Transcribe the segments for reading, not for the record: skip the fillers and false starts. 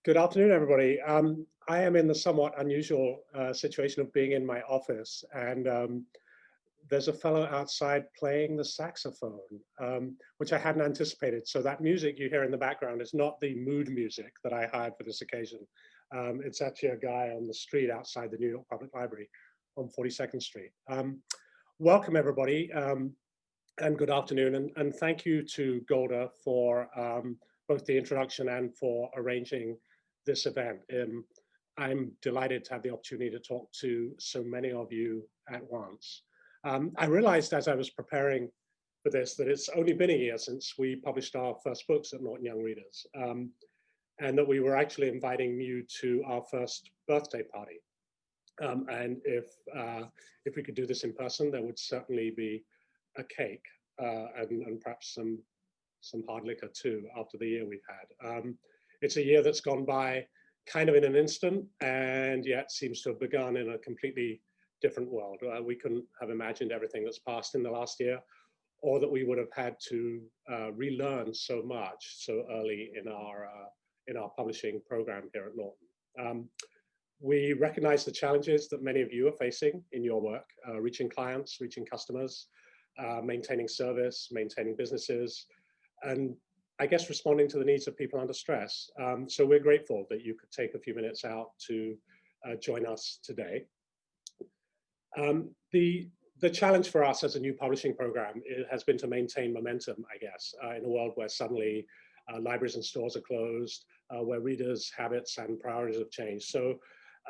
Good afternoon, everybody. I am in the somewhat unusual situation of being in my office, and there's a fellow outside playing the saxophone, which I hadn't anticipated. So that music you hear in the background is not the mood music that I hired for this occasion. It's actually a guy on the street outside the New York Public Library on 42nd Street. Welcome, everybody, and good afternoon, and thank you to Golda for both the introduction and for arranging this event. I'm delighted to have the opportunity to talk to so many of you at once. I realized as I was preparing for this that it's only been a year since we published our first books at Norton Young Readers, and that we were actually inviting you to our first birthday party. And if we could do this in person, there would certainly be a cake and perhaps some hard liquor too after the year we've had. It's a year that's gone by kind of in an instant, and yet seems to have begun in a completely different world. We couldn't have imagined everything that's passed in the last year, or that we would have had to relearn so much so early in our publishing program here at Norton. We recognize the challenges that many of you are facing in your work, reaching clients, reaching customers, maintaining service, maintaining businesses, and I guess responding to the needs of people under stress. So we're grateful that you could take a few minutes out to join us today. The challenge for us as a new publishing program has been to maintain momentum, I guess, in a world where suddenly libraries and stores are closed, where readers' habits and priorities have changed. So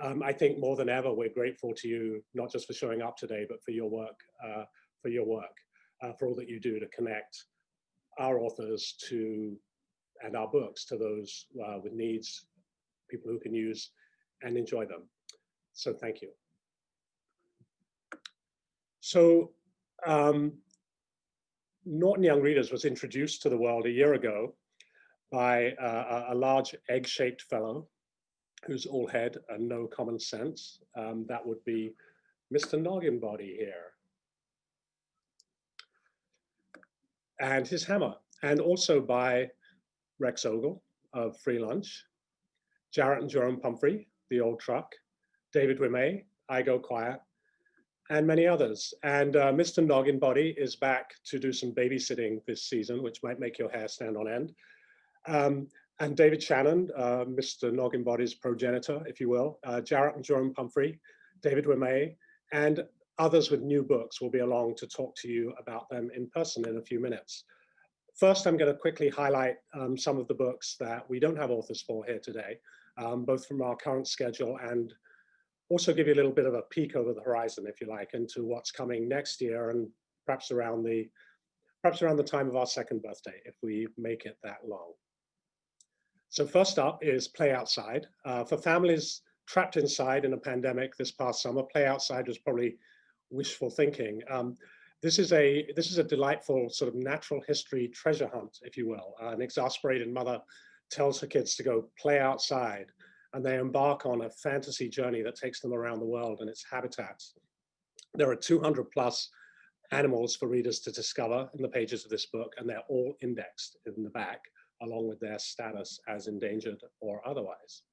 I think more than ever, we're grateful to you, not just for showing up today, but for your work, for all that you do to connect our authors and our books to those with needs, people who can use and enjoy them. So thank you. So Norton Young Readers was introduced to the world a year ago by a large egg-shaped fellow who's all head and no common sense. That would be Mr. Noggin Body here. And his hammer, and also by Rex Ogle of Free Lunch, Jarrett and Jerome Pumphrey, The Old Truck, David Wimay, I Go Quiet, and many others. And Mr. Noggin Body is back to do some babysitting this season, which might make your hair stand on end. And David Shannon, Mr. Noggin Body's progenitor, if you will, Jarrett and Jerome Pumphrey, David Wimay, and others with new books will be along to talk to you about them in person in a few minutes. First, I'm going to quickly highlight some of the books that we don't have authors for here today, both from our current schedule and also give you a little bit of a peek over the horizon, if you like, into what's coming next year and perhaps around the time of our second birthday, if we make it that long. So first up is Play Outside. For families trapped inside in a pandemic this past summer, Play Outside was probably wishful thinking. This is a delightful sort of natural history treasure hunt, if you will. An exasperated mother tells her kids to go play outside, and they embark on a fantasy journey that takes them around the world and its habitats. There are 200 plus animals for readers to discover in the pages of this book, and they're all indexed in the back, along with their status as endangered or otherwise.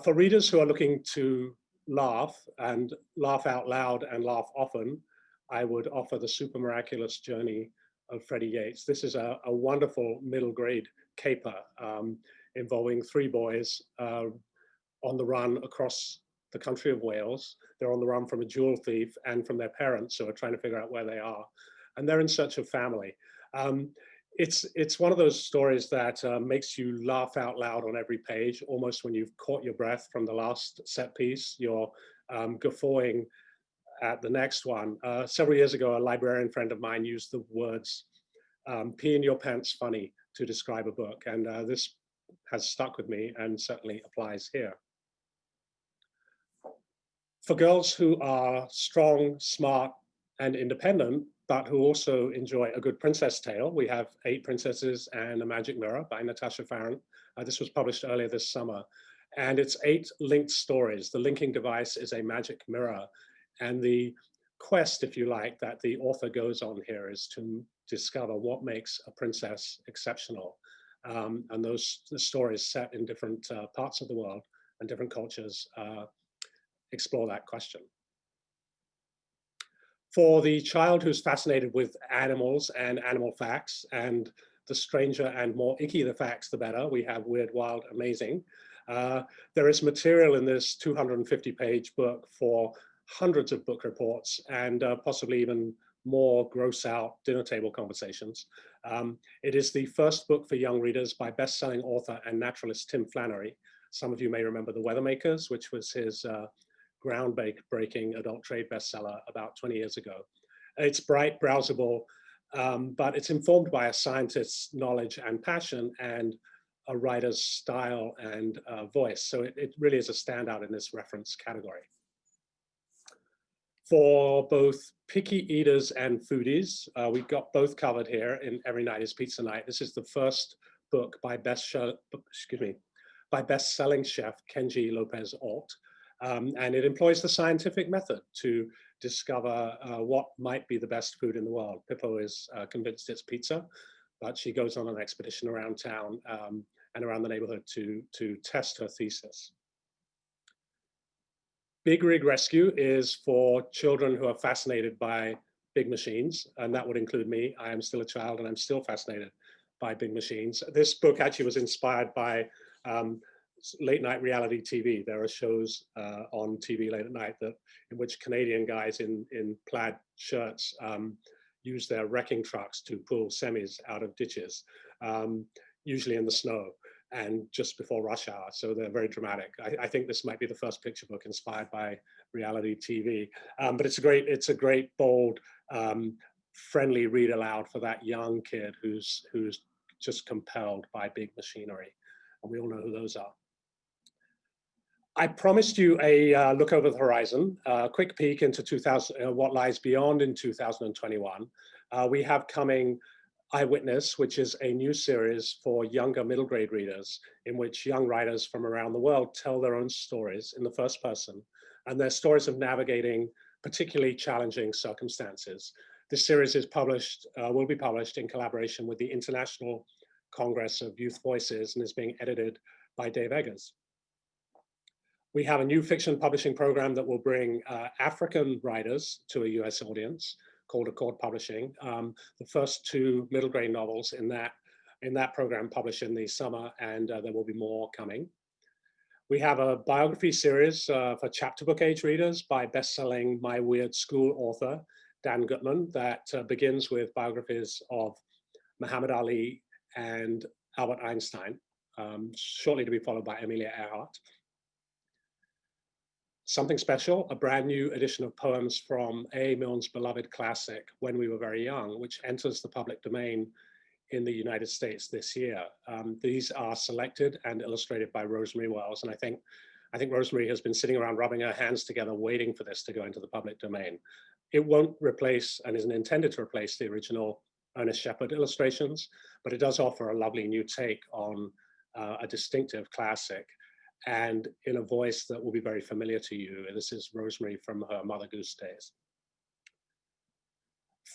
For readers who are looking to laugh and laugh out loud and laugh often, I would offer The Super Miraculous Journey of Freddie Yates. This is a wonderful middle grade caper involving three boys on the run across the country of Wales. They're on the run from a jewel thief and from their parents who are trying to figure out where they are. And they're in search of family. It's one of those stories that makes you laugh out loud on every page. Almost when you've caught your breath from the last set piece, you're guffawing at the next one. Several years ago, a librarian friend of mine used the words pee in your pants funny to describe a book. And this has stuck with me and certainly applies here. For girls who are strong, smart, and independent, but who also enjoy a good princess tale, we have 8 Princesses and a Magic Mirror by Natasha Farren. This was published earlier this summer. And it's 8 linked stories. The linking device is a magic mirror. And the quest, if you like, that the author goes on here is to discover what makes a princess exceptional. and those stories set in different parts of the world and different cultures explore that question. For the child who's fascinated with animals and animal facts, and the stranger and more icky the facts, the better, we have Weird, Wild, Amazing. There is material in this 250-page book for hundreds of book reports and possibly even more gross out dinner table conversations. It is the first book for young readers by best-selling author and naturalist Tim Flannery. Some of you may remember The Weather Makers, which was his groundbreaking adult trade bestseller about 20 years ago. It's bright, browsable, but it's informed by a scientist's knowledge and passion and a writer's style and voice. So it really is a standout in this reference category. For both picky eaters and foodies, we've got both covered here in Every Night is Pizza Night. This is the first book by best-selling chef Kenji Lopez-Alt. And it employs the scientific method to discover what might be the best food in the world. Pippo is convinced it's pizza, but she goes on an expedition around town and around the neighborhood to test her thesis. Big Rig Rescue is for children who are fascinated by big machines, and that would include me. I am still a child and I'm still fascinated by big machines. This book actually was inspired by late night reality TV. There are shows on TV late at night in which Canadian guys in plaid shirts use their wrecking trucks to pull semis out of ditches, usually in the snow and just before rush hour. So they're very dramatic. I think this might be the first picture book inspired by reality TV, but it's a great, bold, friendly read aloud for that young kid who's just compelled by big machinery. And we all know who those are. I promised you a look over the horizon, a quick peek into what lies beyond in 2021. We have coming Eyewitness, which is a new series for younger middle grade readers, in which young writers from around the world tell their own stories in the first person, and their stories of navigating particularly challenging circumstances. This series is will be published in collaboration with the International Congress of Youth Voices and is being edited by Dave Eggers. We have a new fiction publishing program that will bring African writers to a US audience called Accord Publishing. The first two middle grade novels in that program published in the summer, and there will be more coming. We have a biography series for chapter book age readers by best-selling My Weird School author, Dan Gutman, that begins with biographies of Muhammad Ali and Albert Einstein, shortly to be followed by Amelia Earhart. Something Special, a brand new edition of poems from A. Milne's beloved classic, When We Were Very Young, which enters the public domain in the United States this year. These are selected and illustrated by Rosemary Wells, and I think Rosemary has been sitting around rubbing her hands together waiting for this to go into the public domain. It won't replace and isn't intended to replace the original Ernest Shepard illustrations, but it does offer a lovely new take on a distinctive classic, and in a voice that will be very familiar to you. This is Rosemary from her Mother Goose days.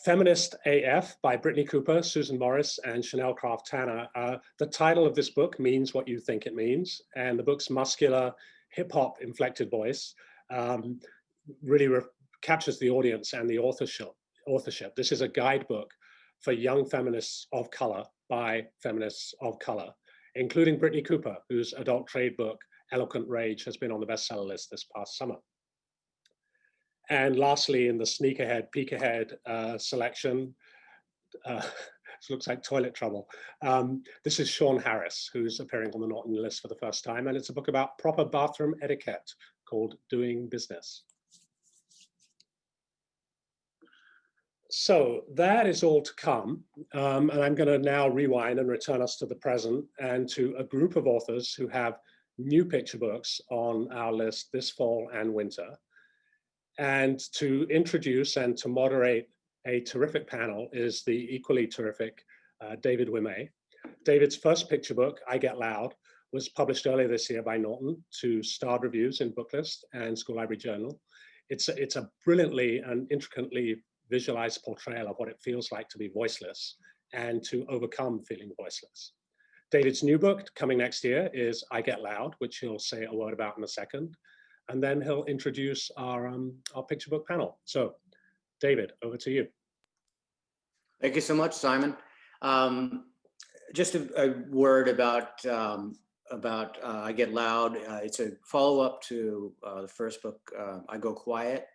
Feminist AF by Brittany Cooper, Susan Morris, and Chanel Craft Tanner. The title of this book means what you think it means, and the book's muscular hip-hop inflected voice really captures the audience and the authorship. This is a guidebook for young feminists of color by feminists of color, including Brittany Cooper, whose adult trade book, Eloquent Rage, has been on the bestseller list this past summer. And lastly, in the sneak ahead, peek ahead selection, this looks like toilet trouble. This is Sean Harris, who's appearing on the Norton list for the first time, and it's a book about proper bathroom etiquette called Doing Business. So that is all to come, and I'm going to now rewind and return us to the present and to a group of authors who have new picture books on our list this fall and winter, and to introduce and to moderate a terrific panel is the equally terrific David Wimay. David's first picture book, I Get Loud, was published earlier this year by Norton to starred reviews in Booklist and School Library Journal. It's a brilliantly and intricately visualized portrayal of what it feels like to be voiceless and to overcome feeling voiceless. David's new book coming next year is I Get Loud, which he'll say a word about in a second. And then he'll introduce our picture book panel. So David, over to you. Thank you so much, Simon. Just a word about I Get Loud. It's a follow-up to the first book, I Go Quiet.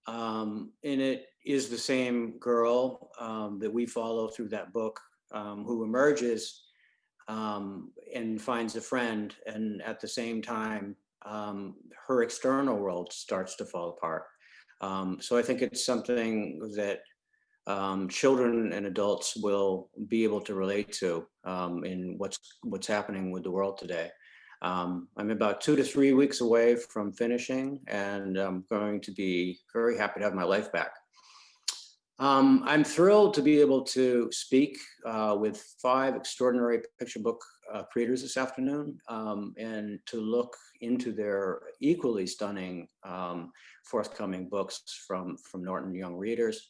And it is the same girl that we follow through that book who emerges and finds a friend, and at the same time, her external world starts to fall apart. So I think it's something that children and adults will be able to relate to in what's happening with the world today. I'm about 2 to 3 weeks away from finishing, and I'm going to be very happy to have my life back. I'm thrilled to be able to speak with 5 extraordinary picture book creators this afternoon and to look into their equally stunning forthcoming books from Norton Young Readers.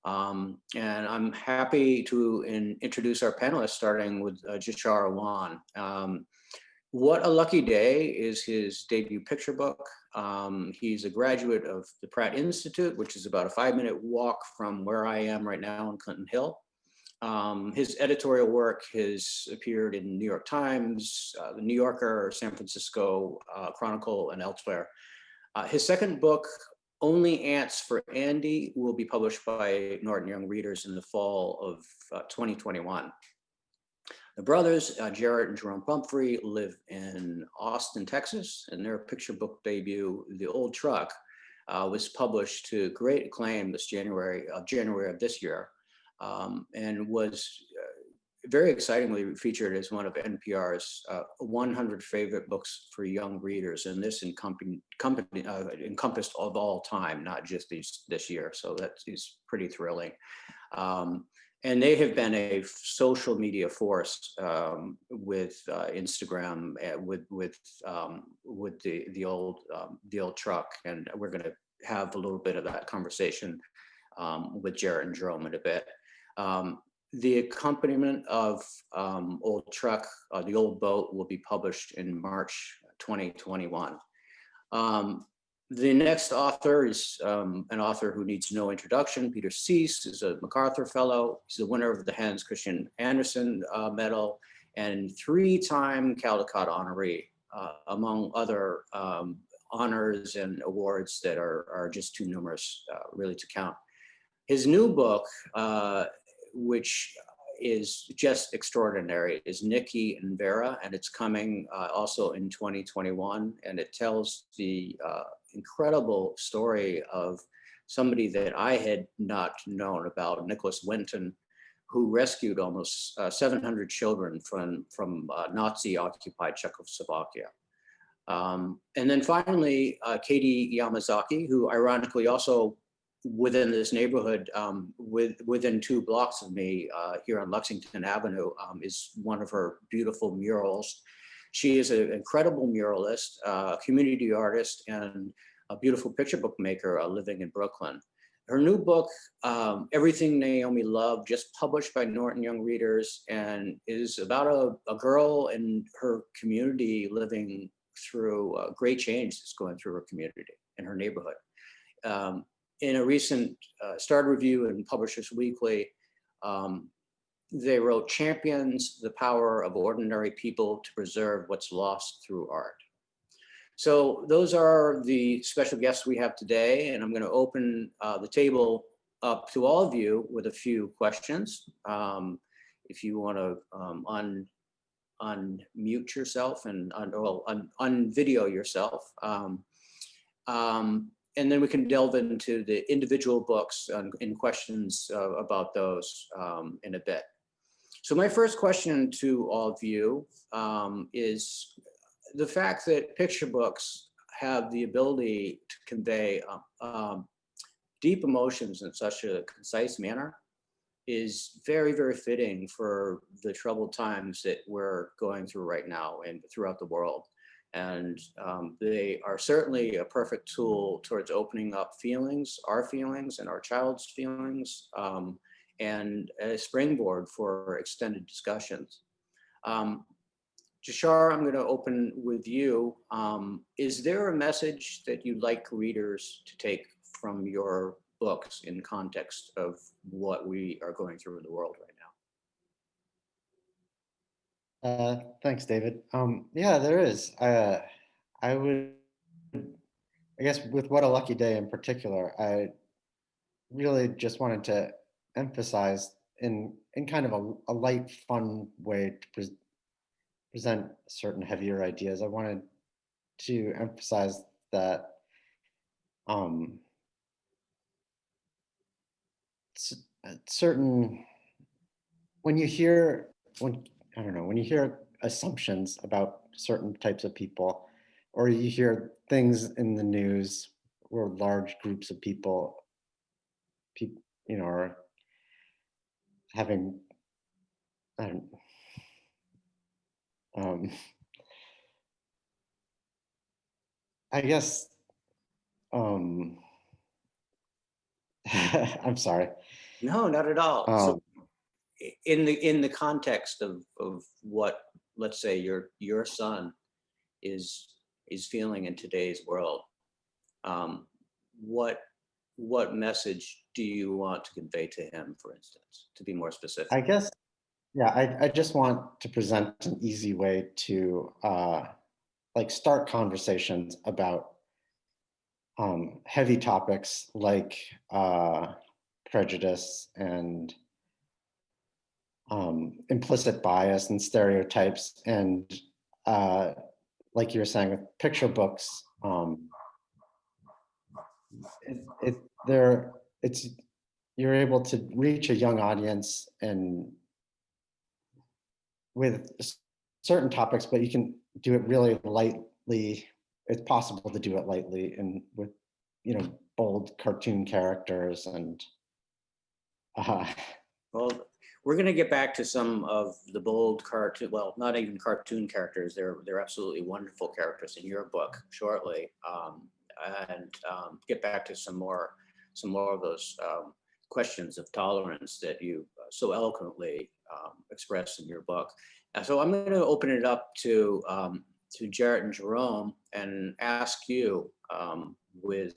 And I'm happy to introduce our panelists, starting with Jashara Wan. What a Lucky Day is his debut picture book. He's a graduate of the Pratt Institute, which is about a 5-minute walk from where I am right now in Clinton Hill. His editorial work has appeared in New York Times, the New Yorker, San Francisco Chronicle, and elsewhere. His second book, Only Ants for Andy, will be published by Norton Young Readers in the fall of 2021. The brothers, Jarrett and Jerome Pumphrey, live in Austin, Texas, and their picture book debut, The Old Truck, was published to great acclaim this January of this year, and was very excitingly featured as one of NPR's 100 favorite books for young readers, and this encompassed of all time, not just this year. So that is pretty thrilling. And they have been a social media force with Instagram, with the old truck, and we're going to have a little bit of that conversation with Jarrett and Jerome in a bit. The accompaniment of Old Truck, The Old Boat, will be published in March 2021. The next author is an author who needs no introduction. Peter Cease is a MacArthur Fellow. He's the winner of the Hans Christian Andersen Medal and 3-time Caldecott honoree, among other honors and awards that are just too numerous really to count. His new book, which is just extraordinary, is Nikki and Vera, and it's coming also in 2021, and it tells the incredible story of somebody that I had not known about, Nicholas Winton, who rescued almost 700 children from Nazi-occupied Czechoslovakia. And then finally, Katie Yamazaki, who ironically also within this neighborhood, within 2 blocks of me here on Lexington Avenue, is one of her beautiful murals. She is an incredible muralist, community artist, and a beautiful picture book maker living in Brooklyn. Her new book, Everything Naomi Loved, just published by Norton Young Readers, and is about a girl in her community living through great change that's going through her community and her neighborhood. In a recent Star Review and Publishers Weekly, they wrote, "Champions the power of ordinary people to preserve what's lost through art." So those are the special guests we have today, and I'm going to open the table up to all of you with a few questions. If you want to unmute yourself and unvideo yourself. And then we can delve into the individual books and questions about those in a bit. So my first question to all of you is the fact that picture books have the ability to convey deep emotions in such a concise manner is very, very fitting for the troubled times that we're going through right now and throughout the world. And they are certainly a perfect tool towards opening up feelings, our feelings and our child's feelings, and a springboard for extended discussions. Jashar, I'm going to open with you. Is there a message that you'd like readers to take from your books in context of what we are going through in the world right now? Thanks, David. Yeah, there is. I guess with What a Lucky Day in particular, I really just wanted to emphasize in kind of a light, fun way to present certain heavier ideas. I wanted to emphasize that certain when you hear assumptions about certain types of people, or you hear things in the news where large groups of people are having, I don't, I guess, I'm sorry. No, not at all. So in the context of what, let's say, your son is feeling in today's world, what message do you want to convey to him, for instance, to be more specific? I guess, yeah, I just want to present an easy way to start conversations about heavy topics like prejudice and implicit bias and stereotypes, and like you were saying with picture books, you're able to reach a young audience and with certain topics, but you can do it really lightly. It's possible to do it lightly and with bold cartoon characters and well, we're going to get back to some of the bold cartoon, well, not even cartoon characters. They're absolutely wonderful characters in your book shortly, and get back to some more of those questions of tolerance that you so eloquently express in your book. So I'm going to open it up to Jarrett and Jerome and ask you, with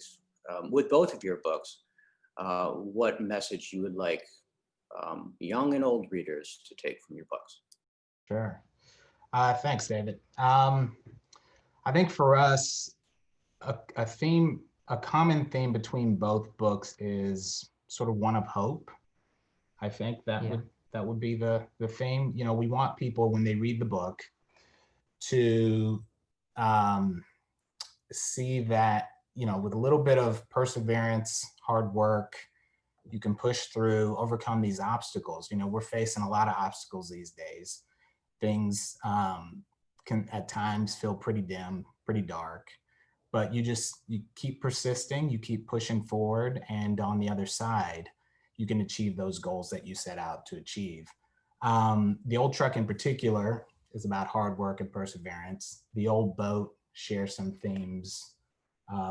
both of your books, what message you would like young and old readers to take from your books. Sure. Thanks, David. I think for us, a common theme between both books is sort of one of hope. I think that would be the theme. We want people, when they read the book, to see that, with a little bit of perseverance, hard work, you can push through, overcome these obstacles. We're facing a lot of obstacles these days. Things can at times feel pretty dim, pretty dark, but you keep persisting, you keep pushing forward, and on the other side, you can achieve those goals that you set out to achieve. The Old Truck in particular is about hard work and perseverance. The Old Boat shares some themes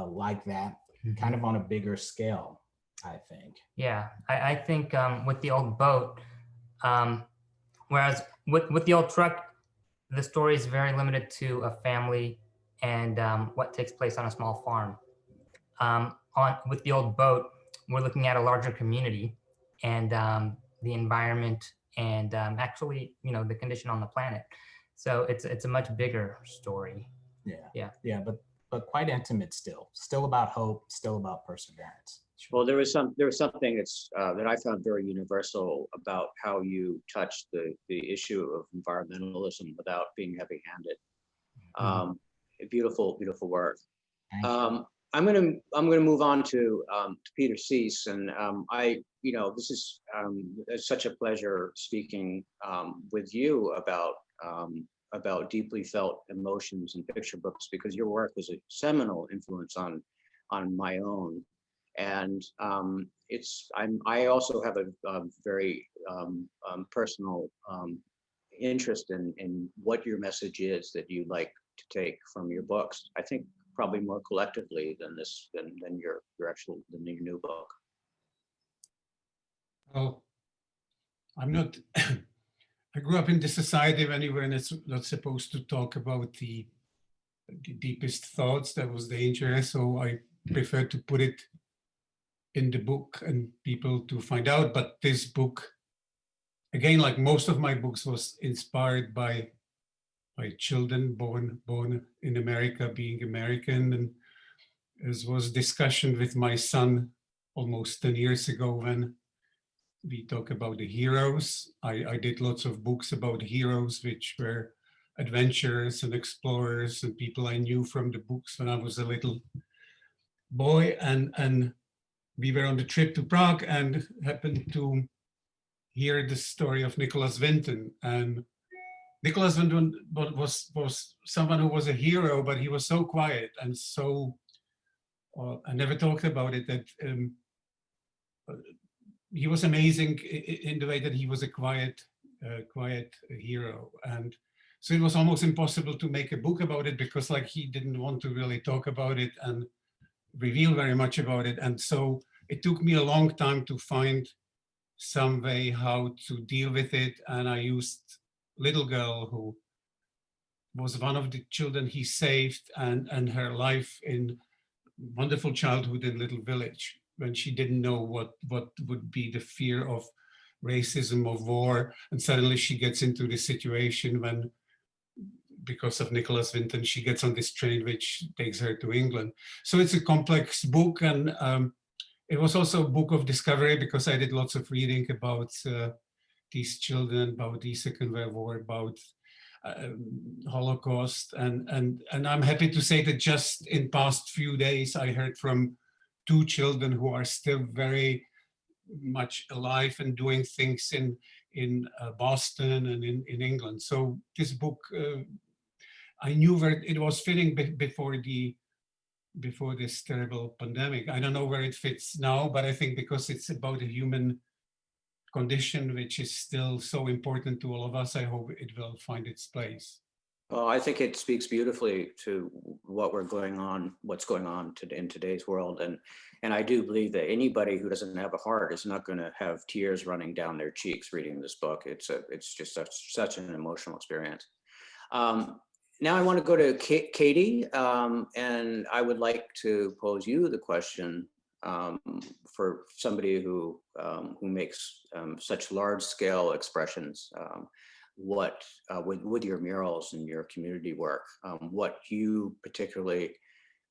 like that, kind of on a bigger scale, I think. Yeah, I think with The Old Boat, whereas with The Old Truck, the story is very limited to a family and what takes place on a small farm. With The Old Boat, we're looking at a larger community and the environment and actually, the condition on the planet. So it's a much bigger story. Yeah, but quite intimate still about hope, still about perseverance. Well, there was something that I found very universal about how you touched the issue of environmentalism without being heavy-handed. Beautiful work. I'm gonna move on to Peter Cease, and this is it's such a pleasure speaking with you about deeply felt emotions in picture books, because your work was a seminal influence on my own. And I also have a very personal interest in what your message is that you like to take from your books. I think probably more collectively than your new book. Well, I'm not I grew up in the society when you were not supposed to talk about the deepest thoughts. That was dangerous. So I prefer to put it in the book and people to find out. But this book, again, like most of my books, was inspired by children born in America, being American. And this was discussion with my son almost 10 years ago when we talk about the heroes. I did lots of books about heroes, which were adventurers and explorers and people I knew from the books when I was a little boy. And we were on the trip to Prague and happened to hear the story of Nicholas Winton. And Nicholas Winton was someone who was a hero, but he was so quiet and so, I never talked about it, that he was amazing in the way that he was a quiet hero. And so it was almost impossible to make a book about it because like he didn't want to really talk about it and reveal very much about it. And so it took me a long time to find some way how to deal with it. And I used little girl who was one of the children he saved and her life in wonderful childhood in little village when she didn't know what would be the fear of racism, of war. And suddenly she gets into this situation when, because of Nicholas Winton, she gets on this train which takes her to England. So it's a complex book, and it was also a book of discovery because I did lots of reading about these children, about the Second World War, about Holocaust, and I'm happy to say that just in past few days I heard from 2 children who are still very much alive and doing things in Boston and in England. So this book, I knew where it was fitting before this terrible pandemic. I don't know where it fits now, but I think because it's about a human condition, which is still so important to all of us, I hope it will find its place. Well, I think it speaks beautifully to what's going on in today's world. And I do believe that anybody who doesn't have a heart is not going to have tears running down their cheeks reading this book. It's just such an emotional experience. Now I want to go to Katie, and I would like to pose you the question for somebody who makes such large-scale expressions. What with your murals and your community work, what you particularly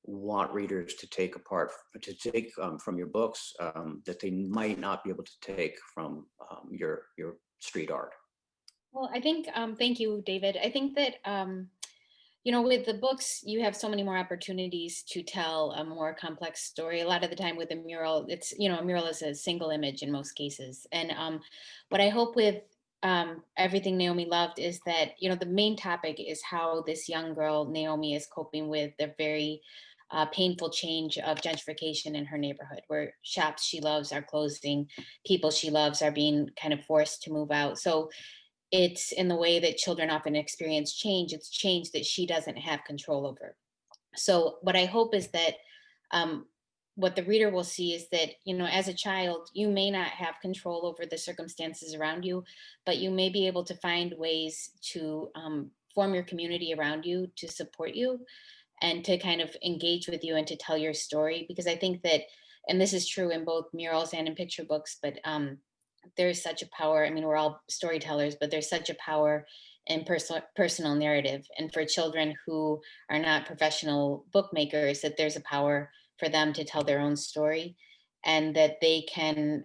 want readers to take from your books that they might not be able to take from your street art. Well, I think, thank you, David. I think that, with the books, you have so many more opportunities to tell a more complex story. A lot of the time with a mural, it's, a mural is a single image in most cases. And what I hope with Everything Naomi Loved is that, the main topic is how this young girl, Naomi, is coping with the very painful change of gentrification in her neighborhood, where shops she loves are closing, people she loves are being kind of forced to move out. So it's in the way that children often experience change, it's change that she doesn't have control over. So what I hope is that what the reader will see is that, as a child, you may not have control over the circumstances around you, but you may be able to find ways to form your community around you, to support you, and to kind of engage with you and to tell your story. Because I think that, and this is true in both murals and in picture books, but there's such a power. I mean, we're all storytellers, but there's such a power in personal narrative. And for children who are not professional bookmakers, that there's a power for them to tell their own story, and that they can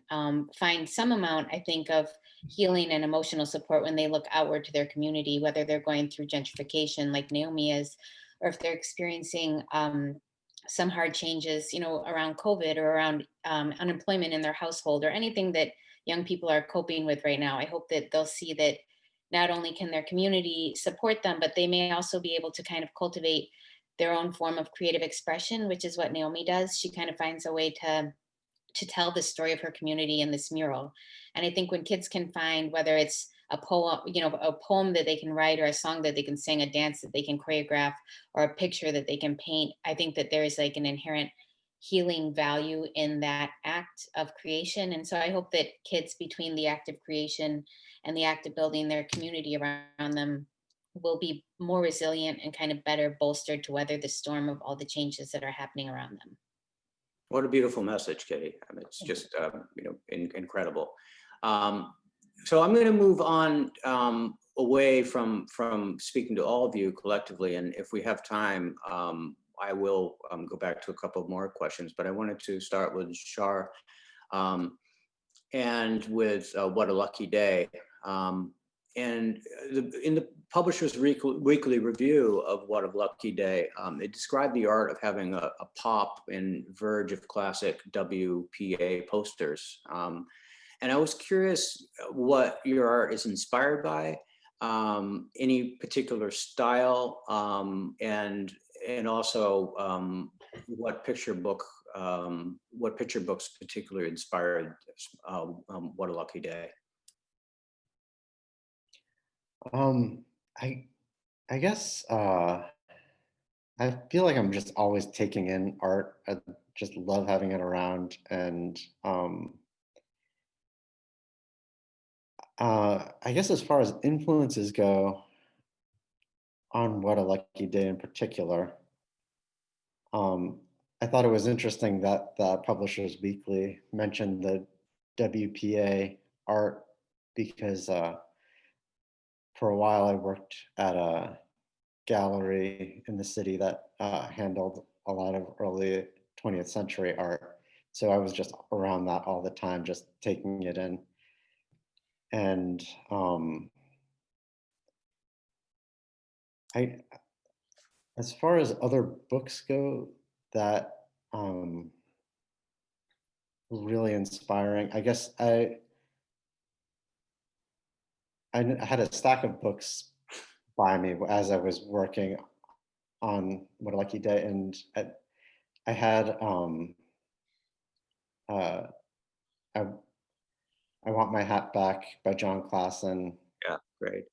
find some amount, I think, of healing and emotional support when they look outward to their community, whether they're going through gentrification like Naomi is, or if they're experiencing some hard changes, around COVID or around unemployment in their household, or anything that young people are coping with right now. I hope that they'll see that not only can their community support them, but they may also be able to kind of cultivate their own form of creative expression, which is what Naomi does. She kind of finds a way to tell the story of her community in this mural. And I think when kids can find, whether it's a poem, a poem that they can write, or a song that they can sing, a dance that they can choreograph, or a picture that they can paint, I think that there is like an inherent healing value in that act of creation. And so I hope that kids, between the act of creation and the act of building their community around them, will be more resilient and kind of better bolstered to weather the storm of all the changes that are happening around them. What a beautiful message, Kitty. I mean, it's just incredible. So I'm going to move on away from speaking to all of you collectively, and if we have time, I will go back to a couple more questions. But I wanted to start with Shar and with What a Lucky Day. And in the publisher's weekly review of What a Lucky Day, it described the art of having a pop and verge of classic WPA posters. And I was curious what your art is inspired by, any particular style, and also what picture books particularly inspired What a Lucky Day. I guess I feel like I'm just always taking in art. I just love having it around, and I guess as far as influences go on What a Lucky Day in particular, I thought it was interesting that the Publishers Weekly mentioned the WPA art because for a while I worked at a gallery in the city that handled a lot of early 20th century art. So I was just around that all the time, just taking it in. And as far as other books go that really inspiring, I guess I had a stack of books by me as I was working on What a Lucky Day, and I had I Want My Hat Back by John Klassen. Yeah, great.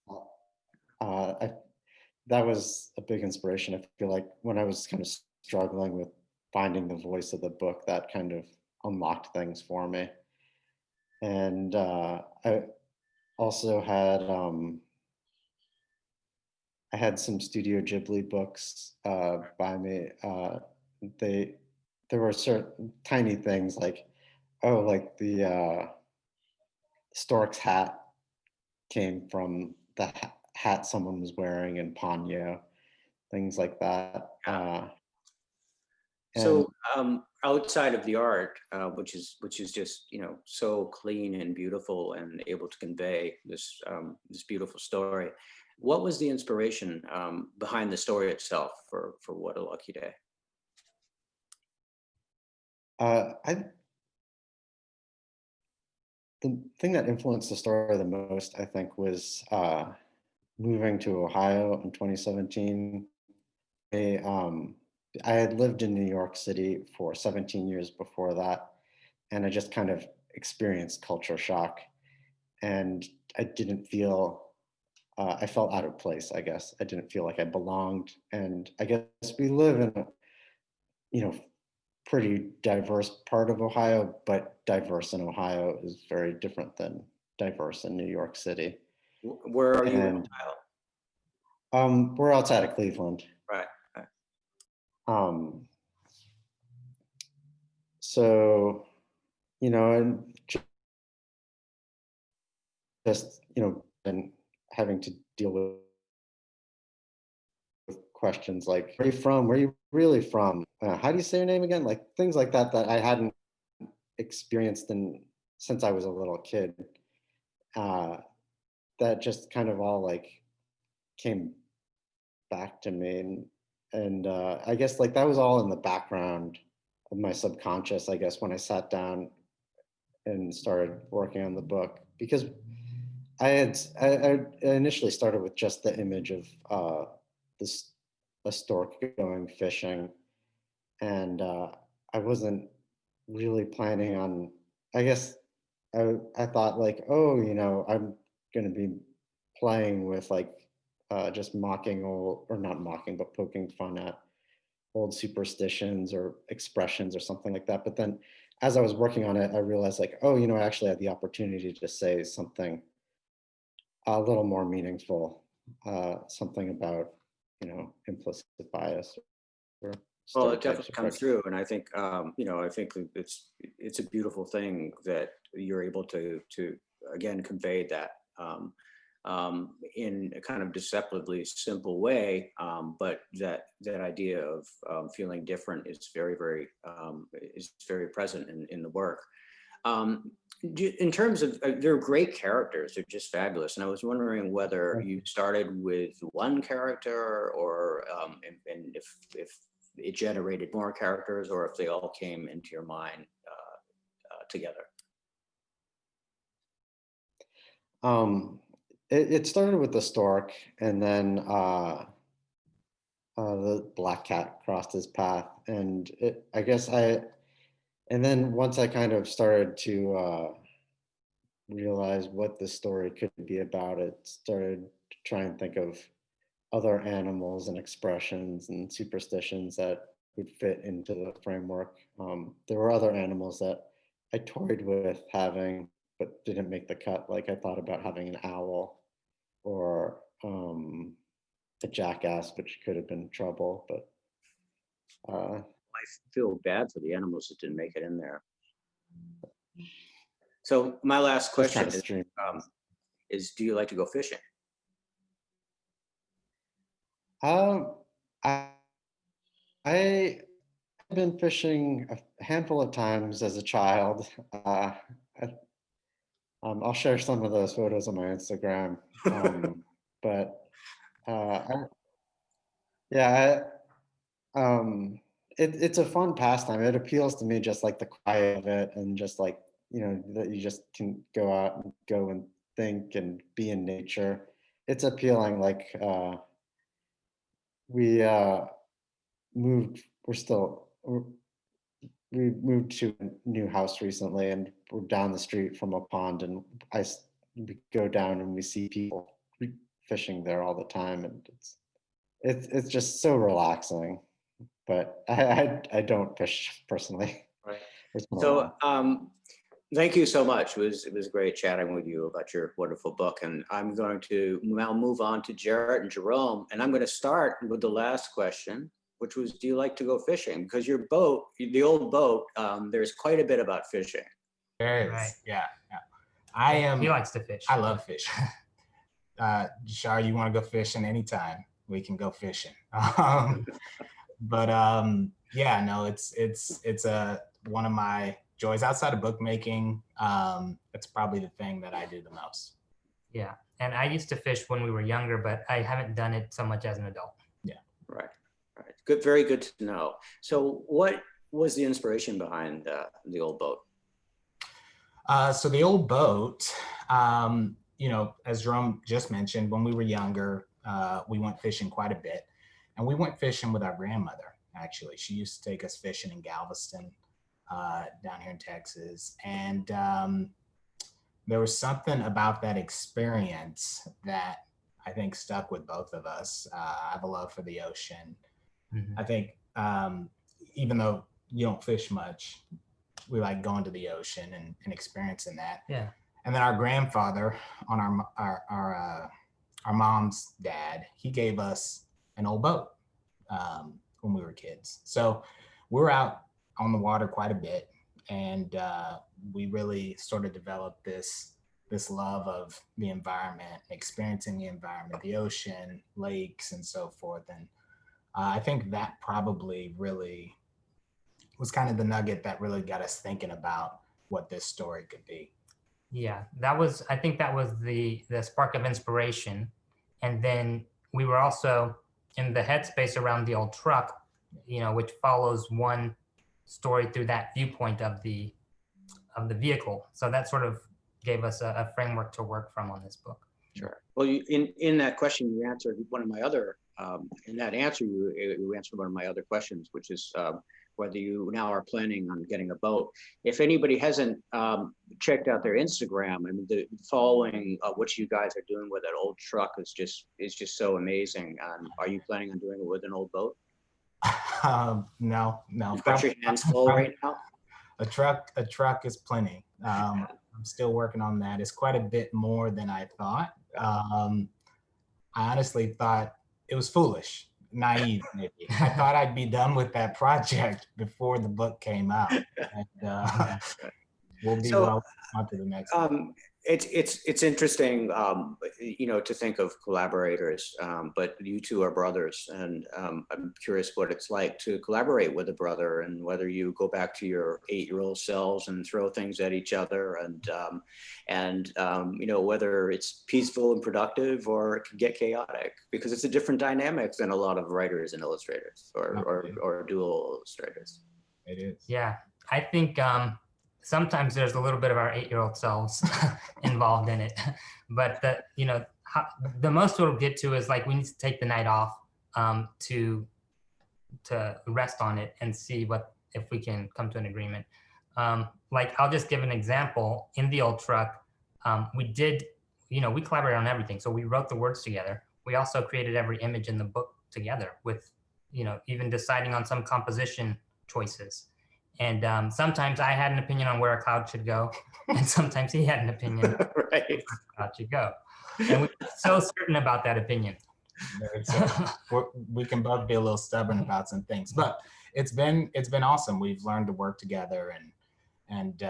That was a big inspiration. I feel like when I was kind of struggling with finding the voice of the book, that kind of unlocked things for me. And I also had I had some Studio Ghibli books by me. There were certain tiny things like, oh, like the stork's hat came from the hat someone was wearing in Ponyo, things like that. So outside of the art, which is just so clean and beautiful and able to convey this beautiful story, what was the inspiration behind the story itself for What a Lucky Day? The thing that influenced the story the most, I think, was moving to Ohio in 2017. I had lived in New York City for 17 years before that, and I just kind of experienced culture shock, and I didn't feel, I felt out of place, I guess. I didn't feel like I belonged, and I guess we live in a, pretty diverse part of Ohio, but diverse in Ohio is very different than diverse in New York City. Where are you in Ohio? We're outside of Cleveland. Right. So, and just, and having to deal with questions like, where are you from? Where are you really from? How do you say your name again? Like things like that I hadn't experienced since I was a little kid. That just kind of all like came back to me, and I guess like that was all in the background of my subconscious, I guess, when I sat down and started working on the book, because I initially started with just the image of a stork going fishing, and I wasn't really planning on, I guess I thought like, oh, I'm going to be playing with like just mocking or not mocking, but poking fun at old superstitions or expressions or something like that. But then as I was working on it, I realized like, oh, I actually had the opportunity to say something a little more meaningful, something about, implicit bias or Well, it stereotypes definitely or comes prejudice. through, and I think I think it's a beautiful thing that you're able to again convey that in a kind of deceptively simple way, but that idea of feeling different is very present in the work. In terms of, they're great characters, they're just fabulous. And I was wondering whether you started with one character or, and if it generated more characters or if they all came into your mind together. It started with the stork, and then the black cat crossed his path, and and then once I kind of started to realize what the story could be about, it started to try and think of other animals and expressions and superstitions that would fit into the framework. There were other animals that I toyed with having, but didn't make the cut. Like I thought about having an owl or a jackass, which could have been trouble, but I feel bad for the animals that didn't make it in there. So my last question is, do you like to go fishing? I have been fishing a handful of times as a child. I'll share some of those photos on my Instagram. But it's a fun pastime. It appeals to me just like the quiet of it, and just like, that you just can go out and go and think and be in nature. It's appealing. Like we moved, we moved to a new house recently, and we're down the street from a pond, and we go down and we see people fishing there all the time, and it's just so relaxing. But I don't fish personally. Right. So thank you so much. It was great chatting with you about your wonderful book. And I'm going to now move on to Jarrett and Jerome. And I'm going to start with the last question, which was, do you like to go fishing? Because your boat, the old boat, there's quite a bit about fishing. There is, Right. Yeah. He likes to fish. I love fishing. Shar, you want to go fishing anytime? We can go fishing. But yeah, no, it's one of my joys outside of bookmaking. It's probably the thing that I do the most. Yeah, and I used to fish when we were younger, but I haven't done it so much as an adult. Yeah. Right. Good. Very good to know. So what was the inspiration behind the old boat? So the old boat, as Jerome just mentioned, when we were younger, we went fishing quite a bit. And we went fishing with our grandmother, actually. She used to take us fishing in Galveston, down here in Texas. And there was something about that experience that I think stuck with both of us. I have a love for the ocean. Mm-hmm. I think even though you don't fish much, we like going to the ocean and experiencing that. Yeah. And then our grandfather, on our mom's dad, he gave us an old boat when we were kids. So we were out on the water quite a bit, and we really sort of developed this love of the environment, experiencing the environment, the ocean, lakes, and so forth. And I think that probably really was kind of the nugget that really got us thinking about what this story could be. Yeah, I think that was the spark of inspiration. And then we were also in the headspace around the old truck, which follows one story through that viewpoint of the vehicle. So that sort of gave us a framework to work from on this book. Sure. Well, in that question, you answered one of my other, in that answer, you answered one of my other questions, which is whether you now are planning on getting a boat. If anybody hasn't checked out their Instagram, I mean, the following what you guys are doing with that old truck is just so amazing. Are you planning on doing it with an old boat? No. You've got your hands full right now? A truck is plenty. I'm still working on that. It's quite a bit more than I thought. I honestly thought it was foolish, naive maybe. I thought I'd be done with that project before the book came out. And we'll be well on to the next one. It's interesting, to think of collaborators, but you two are brothers, and I'm curious what it's like to collaborate with a brother, and whether you go back to your 8-year-old selves and throw things at each other, and whether it's peaceful and productive, or it can get chaotic, because it's a different dynamic than a lot of writers and illustrators, or dual illustrators. It is. Yeah, I think sometimes there's a little bit of our 8-year-old selves involved in it, but the most we'll get to is like, we need to take the night off to rest on it and see if we can come to an agreement. Like, I'll just give an example. In the old truck, we collaborated on everything. So we wrote the words together. We also created every image in the book together, with even deciding on some composition choices. And sometimes I had an opinion on where a cloud should go, and sometimes he had an opinion on where a cloud should go. And we're so certain about that opinion. We can both be a little stubborn about some things, but it's been awesome. We've learned to work together, and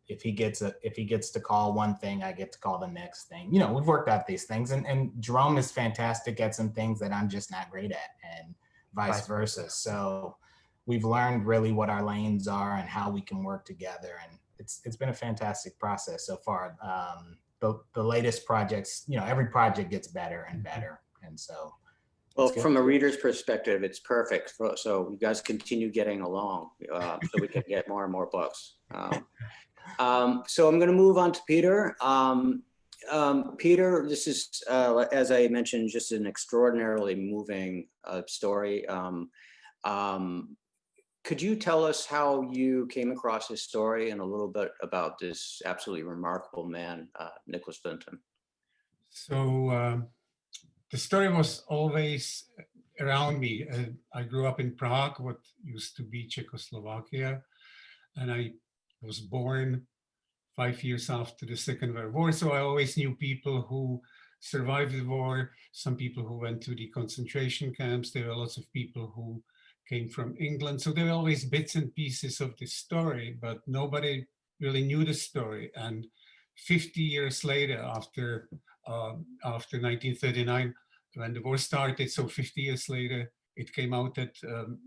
if he gets to call one thing, I get to call the next thing. We've worked out these things, and Jerome is fantastic at some things that I'm just not great at, and vice versa. So we've learned really what our lanes are and how we can work together, and it's been a fantastic process so far. The latest projects, every project gets better and better, and so. Well, from a reader's perspective, it's perfect. So you guys continue getting along, so we can get more and more books. So I'm going to move on to Peter. Peter, this is, as I mentioned, just an extraordinarily moving story. Could you tell us how you came across his story, and a little bit about this absolutely remarkable man, Nicholas Vinton? So the story was always around me. I grew up in Prague, what used to be Czechoslovakia, and I was born 5 years after the Second World War. So I always knew people who survived the war, some people who went to the concentration camps. There were lots of people who came from England. So there were always bits and pieces of this story, but nobody really knew the story. And 50 years later, after 1939, when the war started, so 50 years later, it came out that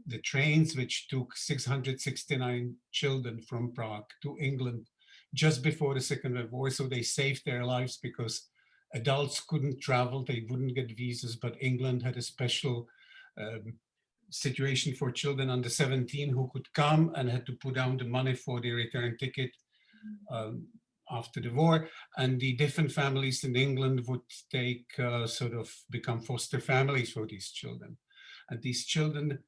the trains which took 669 children from Prague to England just before the Second World War, so they saved their lives because adults couldn't travel, they wouldn't get visas, but England had a special situation for children under 17 who could come and had to put down the money for the return ticket after the war. And the different families in England would take become foster families for these children. And these children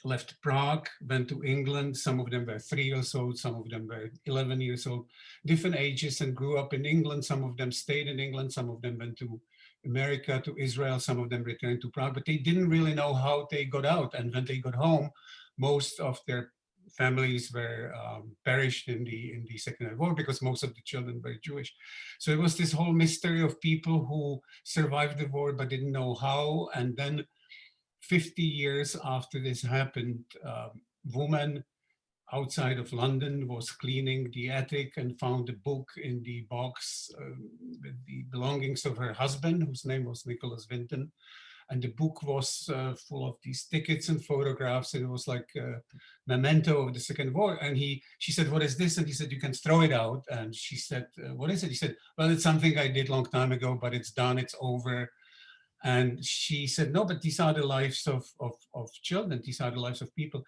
left Prague, went to England. Some of them were 3 years old, some of them were 11 years old, different ages, and grew up in England. Some of them stayed in England, some of them went to America, to Israel, some of them returned to Prague, but they didn't really know how they got out. And when they got home, most of their families were perished in the Second World War, because most of the children were Jewish. So it was this whole mystery of people who survived the war but didn't know how. And then 50 years after this happened, a woman outside of London was cleaning the attic and found a book in the box with the belongings of her husband, whose name was Nicholas Vinton. And the book was full of these tickets and photographs, and it was like a memento of the Second War. And she said, "What is this?" And he said, "You can throw it out." And she said, "What is it?" He said, "Well, it's something I did a long time ago, but it's done, it's over." And she said, "No, but these are the lives of children. These are the lives of people."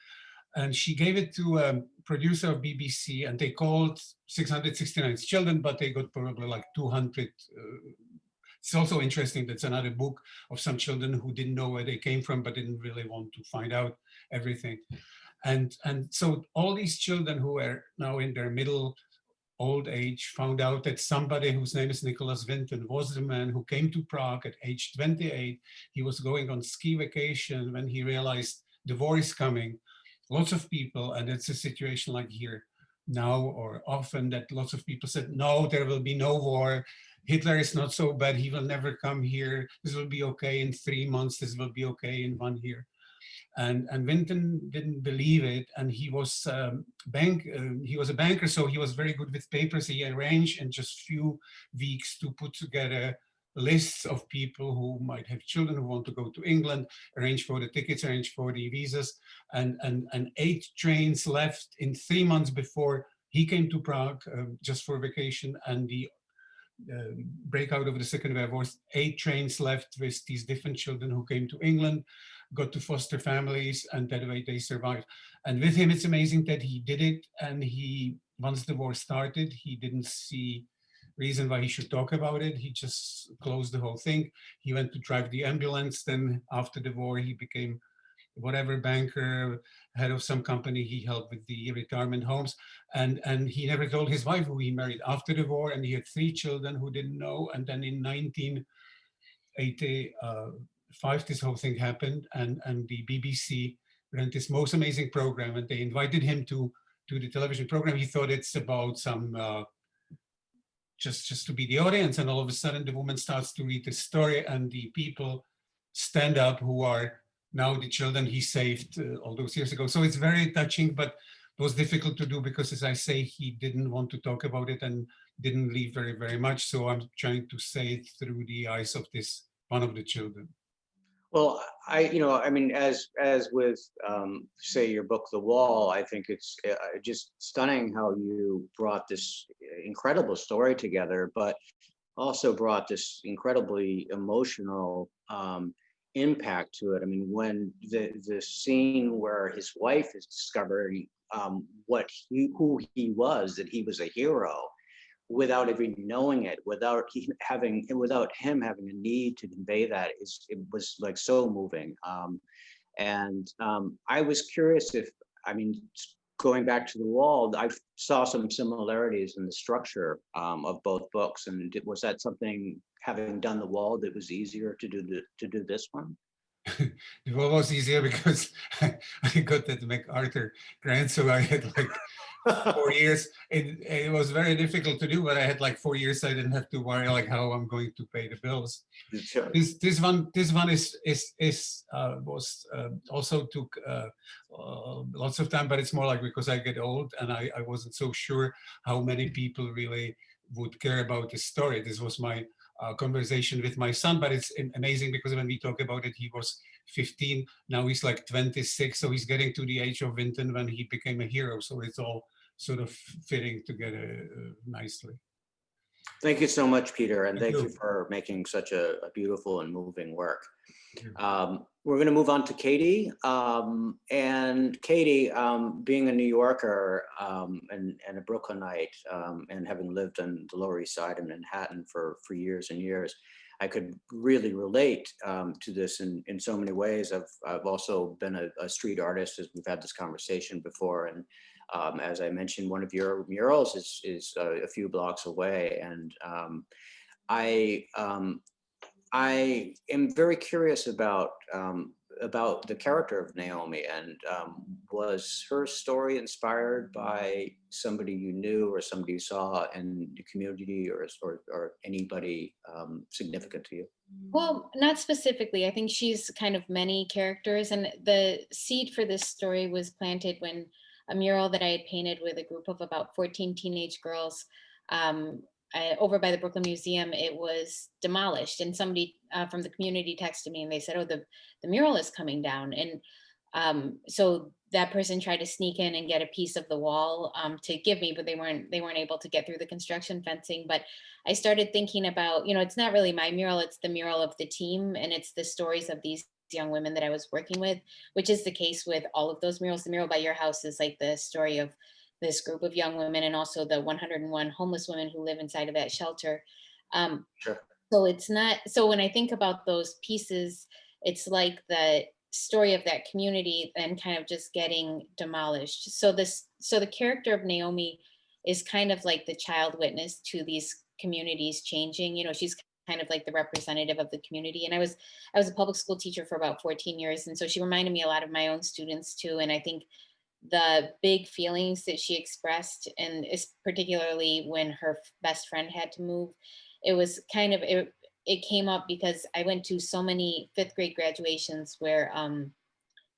And she gave it to a producer of BBC, and they called 669 children, but they got probably like 200. It's also interesting, that's another book of some children who didn't know where they came from, but didn't really want to find out everything. And so all these children who are now in their middle old age, found out that somebody whose name is Nicholas Vinton was the man who came to Prague at age 28. He was going on ski vacation when he realized the war is coming. Lots of people, and it's a situation like here now or often, that lots of people said, no, there will be no war. Hitler is not so bad. He will never come here. This will be okay in 3 months. This will be okay in 1 year. And Vinton didn't believe it, and he was he was a banker, so he was very good with papers. He arranged in just few weeks to put together lists of people who might have children who want to go to England, arrange for the tickets, arrange for the visas, and 8 trains left in 3 months before he came to Prague just for vacation, and the breakout of the Second World War. 8 trains left with these different children who came to England, got to foster families, and that way they survived. And with him, it's amazing that he did it. And he, once the war started, he didn't see reason why he should talk about it. He just closed the whole thing. He went to drive the ambulance. Then after the war, he became whatever banker, head of some company. He helped with the retirement homes, and he never told his wife who he married after the war, and he had 3 children who didn't know. And then in 1985, this whole thing happened, and the BBC ran this most amazing program, and they invited him to the television program. He thought it's about some just to be the audience, and all of a sudden the woman starts to read the story, and the people stand up who are now the children he saved all those years ago. So it's very touching, but it was difficult to do because, as I say, he didn't want to talk about it and didn't leave very, very much. So I'm trying to say it through the eyes of this one of the children. Well, I mean, as with, say, your book, The Wall, I think it's just stunning how you brought this incredible story together, but also brought this incredibly emotional impact to it. I mean, when the scene where his wife is discovering who he was, that he was a hero, without even knowing it, without him having a need to convey that, it was like so moving. I was curious if, I mean, going back to The Wall, I saw some similarities in the structure of both books. And was that something, having done The Wall, that was easier to do this one? The Wall was easier because I got that MacArthur grant, so I had like 4 years. It was very difficult to do, but I had like 4 years. I didn't have to worry like how I'm going to pay the bills. Sure. This one was also took lots of time, but it's more like because I get old and I wasn't so sure how many people really would care about this story. This was my conversation with my son, but it's amazing because when we talk about it, he was 15, now he's like 26, so he's getting to the age of Vinton when he became a hero. So it's all sort of fitting together nicely. Thank you so much, Peter, and thank you for making such a beautiful and moving work. We're going to move on to Katie. And Katie, being a New Yorker and a Brooklynite, and having lived on the Lower East Side in Manhattan for years and years, I could really relate to this in so many ways. I've also been a street artist, as we've had this conversation before, and as I mentioned, one of your murals is a few blocks away, and I am very curious about the character of Naomi, and was her story inspired by somebody you knew or somebody you saw in the community, or anybody significant to you? Well, not specifically. I think she's kind of many characters, and the seed for this story was planted when a mural that I had painted with a group of about 14 teenage girls over by the Brooklyn Museum, it was demolished, and somebody from the community texted me and they said, oh, the mural is coming down. And so that person tried to sneak in and get a piece of the wall to give me, but they weren't able to get through the construction fencing. But I started thinking about, it's not really my mural, it's the mural of the team, and it's the stories of these young women that I was working with, which is the case with all of those murals. The mural by your house is like the story of this group of young women, and also the 101 homeless women who live inside of that shelter. Sure. So it's not, so when I think about those pieces, it's like the story of that community and kind of just getting demolished. So the character of Naomi is kind of like the child witness to these communities changing. You know, she's kind of like the representative of the community. And I was a public school teacher for about 14 years. And so she reminded me a lot of my own students too. And I think the big feelings that she expressed, and is particularly when her best friend had to move, it was kind of, it came up because I went to so many fifth grade graduations where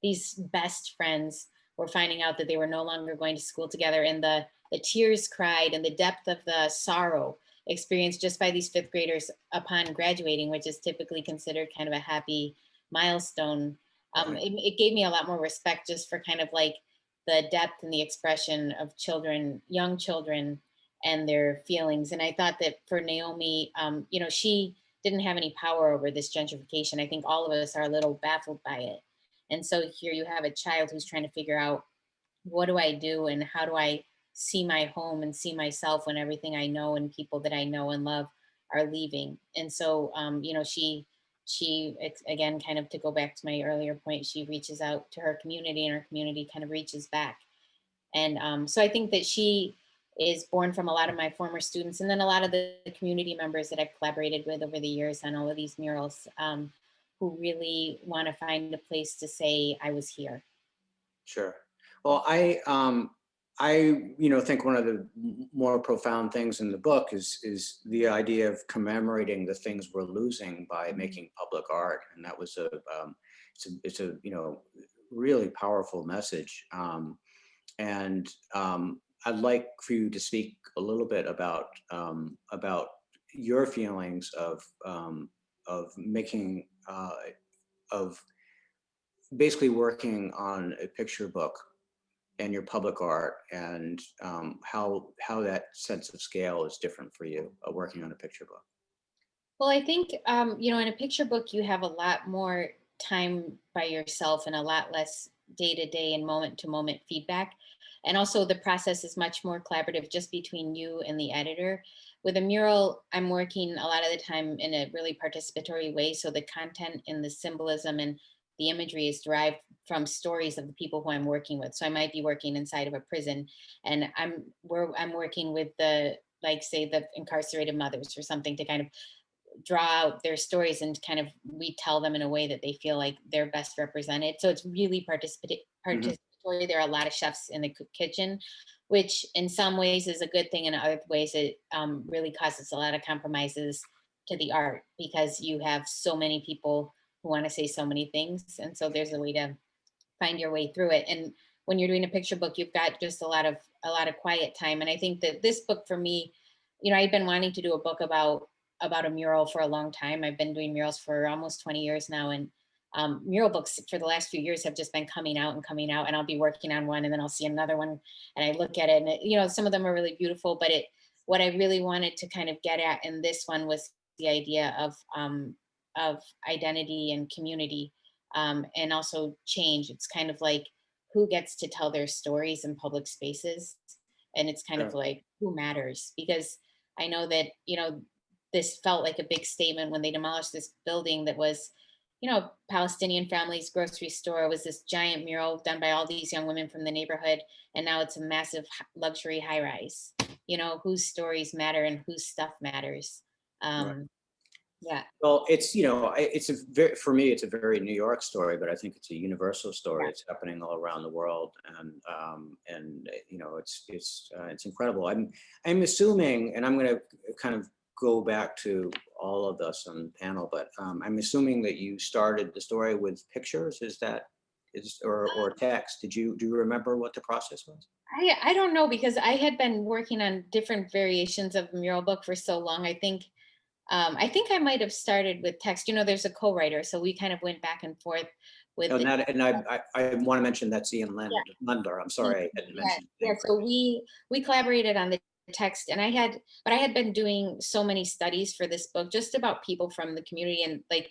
these best friends were finding out that they were no longer going to school together, and the tears cried and the depth of the sorrow experienced just by these fifth graders upon graduating, which is typically considered kind of a happy milestone. It gave me a lot more respect just for kind of like the depth and the expression of children, young children, and their feelings. And I thought that for Naomi, you know, she didn't have any power over this gentrification. I think all of us are a little baffled by it. And so here you have a child who's trying to figure out, what do I do and how do I see my home and see myself when everything I know and people that I know and love are leaving. And so, you know, she again, kind of to go back to my earlier point, she reaches out to her community and her community kind of reaches back. And so I think that she is born from a lot of my former students, and then a lot of the community members that I've collaborated with over the years on all of these murals, who really want to find a place to say, I was here. Sure. Well, I think one of the more profound things in the book is the idea of commemorating the things we're losing by making public art, and that was it's a really powerful message. And I'd like for you to speak a little bit about your feelings of making of basically working on a picture book and your public art, and how that sense of scale is different for you working on a picture book. Well, I think, you know, in a picture book, you have a lot more time by yourself and a lot less day to day and moment to moment feedback. And also the process is much more collaborative just between you and the editor. With a mural, I'm working a lot of the time in a really participatory way. So the content and the symbolism and the imagery is derived from stories of the people who I'm working with. So I might be working inside of a prison, and I'm working with the, like, say, the incarcerated mothers or something, to kind of draw out their stories and kind of retell them in a way that they feel like they're best represented. So it's really participatory. There are a lot of chefs in the kitchen, which in some ways is a good thing. In other ways, it really causes a lot of compromises to the art, because you have so many people who want to say so many things. And so there's a way to find your way through it. And when you're doing a picture book, you've got just a lot of quiet time. And I think that this book for me, you know, I've been wanting to do a book about a mural for a long time. I've been doing murals for almost 20 years now. And mural books for the last few years have just been coming out, and I'll be working on one, and then I'll see another one, and I look at it, and you know, some of them are really beautiful, but what I really wanted to kind of get at in this one was the idea of identity and community, and also change. It's kind of like, who gets to tell their stories in public spaces, and it's kind of like, who matters? Because I know that, you know, this felt like a big statement when they demolished this building that was, you know, Palestinian families grocery store. It was this giant mural done by all these young women from the neighborhood, and now it's a massive luxury high rise. You know, whose stories matter and whose stuff matters. Right. Yeah. Well, it's for me, it's a very New York story, but I think it's a universal story. Yeah. It's happening all around the world, and you know, it's incredible. I'm assuming, and I'm going to kind of go back to all of us on the panel, but I'm assuming that you started the story with pictures. Or text? Do you remember what the process was? I don't know, because I had been working on different variations of the mural book for so long. I think I might have started with text. You know, there's a co-writer, so we kind of went back and forth with. Oh, I want to mention that's Ian Lendler. I'm sorry, I hadn't mentioned. Yeah, so we collaborated on the text, and I had been doing so many studies for this book just about people from the community and like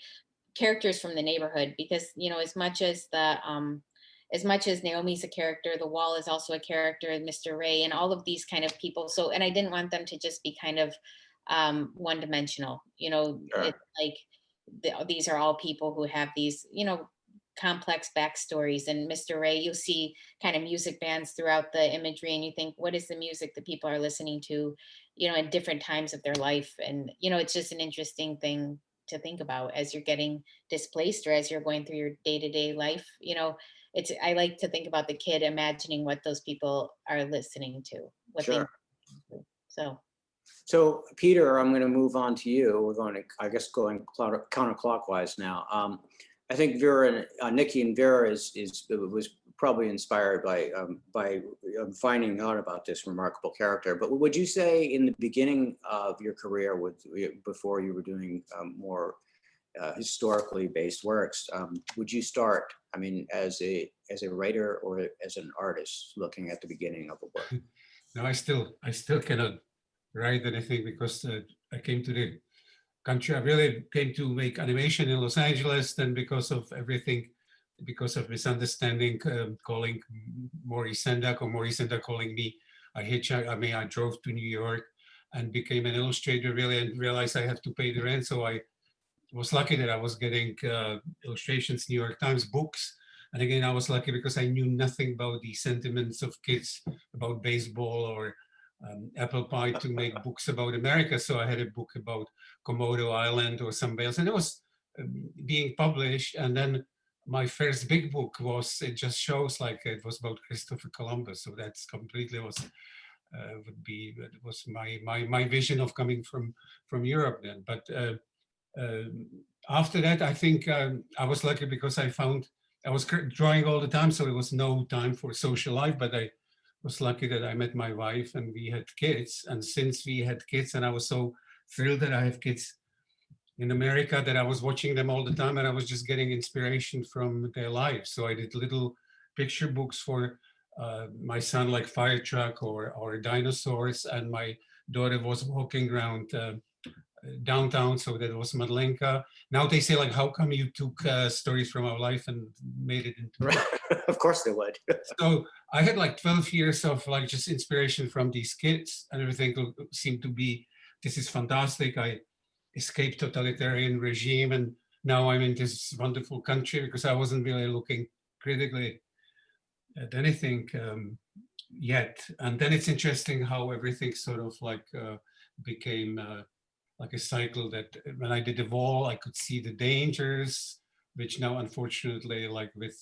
characters from the neighborhood, because, you know, as much as Naomi's a character, the wall is also a character, and Mr. Ray, and all of these kind of people. So, and I didn't want them to just be kind of one-dimensional, you know. Sure. It's like these are all people who have these, you know, complex backstories. And Mr. Ray, you'll see kind of music bands throughout the imagery, and you think, what is the music that people are listening to, you know, at different times of their life? And, you know, it's just an interesting thing to think about as you're getting displaced or as you're going through your day-to-day life. You know, I like to think about the kid imagining what those people are listening to, what Sure. so. So Peter, I'm going to move on to you. We're going to, I guess, going counterclockwise now. I think Vera, Nikki and Vera was probably inspired by finding out about this remarkable character. But would you say in the beginning of your career, before you were doing more historically based works, would you start, I mean, as a writer or as an artist, looking at the beginning of a work? No, I still cannot write anything because I came to the country. I really came to make animation in Los Angeles. Then because of everything, because of misunderstanding, calling Maurice Sendak or Maurice Sendak calling me, I drove to New York and became an illustrator really, and realized I have to pay the rent. So I was lucky that I was getting illustrations, New York Times books. And again, I was lucky because I knew nothing about the sentiments of kids about baseball or apple pie to make books about America. So I had a book about Komodo Island or somewhere else, and it was being published. And then my first big book it just shows like it was about Christopher Columbus. So that's completely was my vision of coming from Europe then. But after that, I think I was lucky because I was drawing all the time, so there was no time for social life, but I was lucky that I met my wife and we had kids. And since we had kids, and I was so thrilled that I have kids in America, that I was watching them all the time and I was just getting inspiration from their lives. So I did little picture books for my son, like fire truck or dinosaurs, and my daughter was walking around downtown, so that was Madlenka. Now they say, like, how come you took stories from our life and made it into Of course they would. So I had like 12 years of like just inspiration from these kids, and everything seemed to be, this is fantastic. I escaped totalitarian regime, and now I'm in this wonderful country, because I wasn't really looking critically at anything yet. And then it's interesting how everything sort of like became like a cycle, that when I did the wall, I could see the dangers, which now unfortunately, like with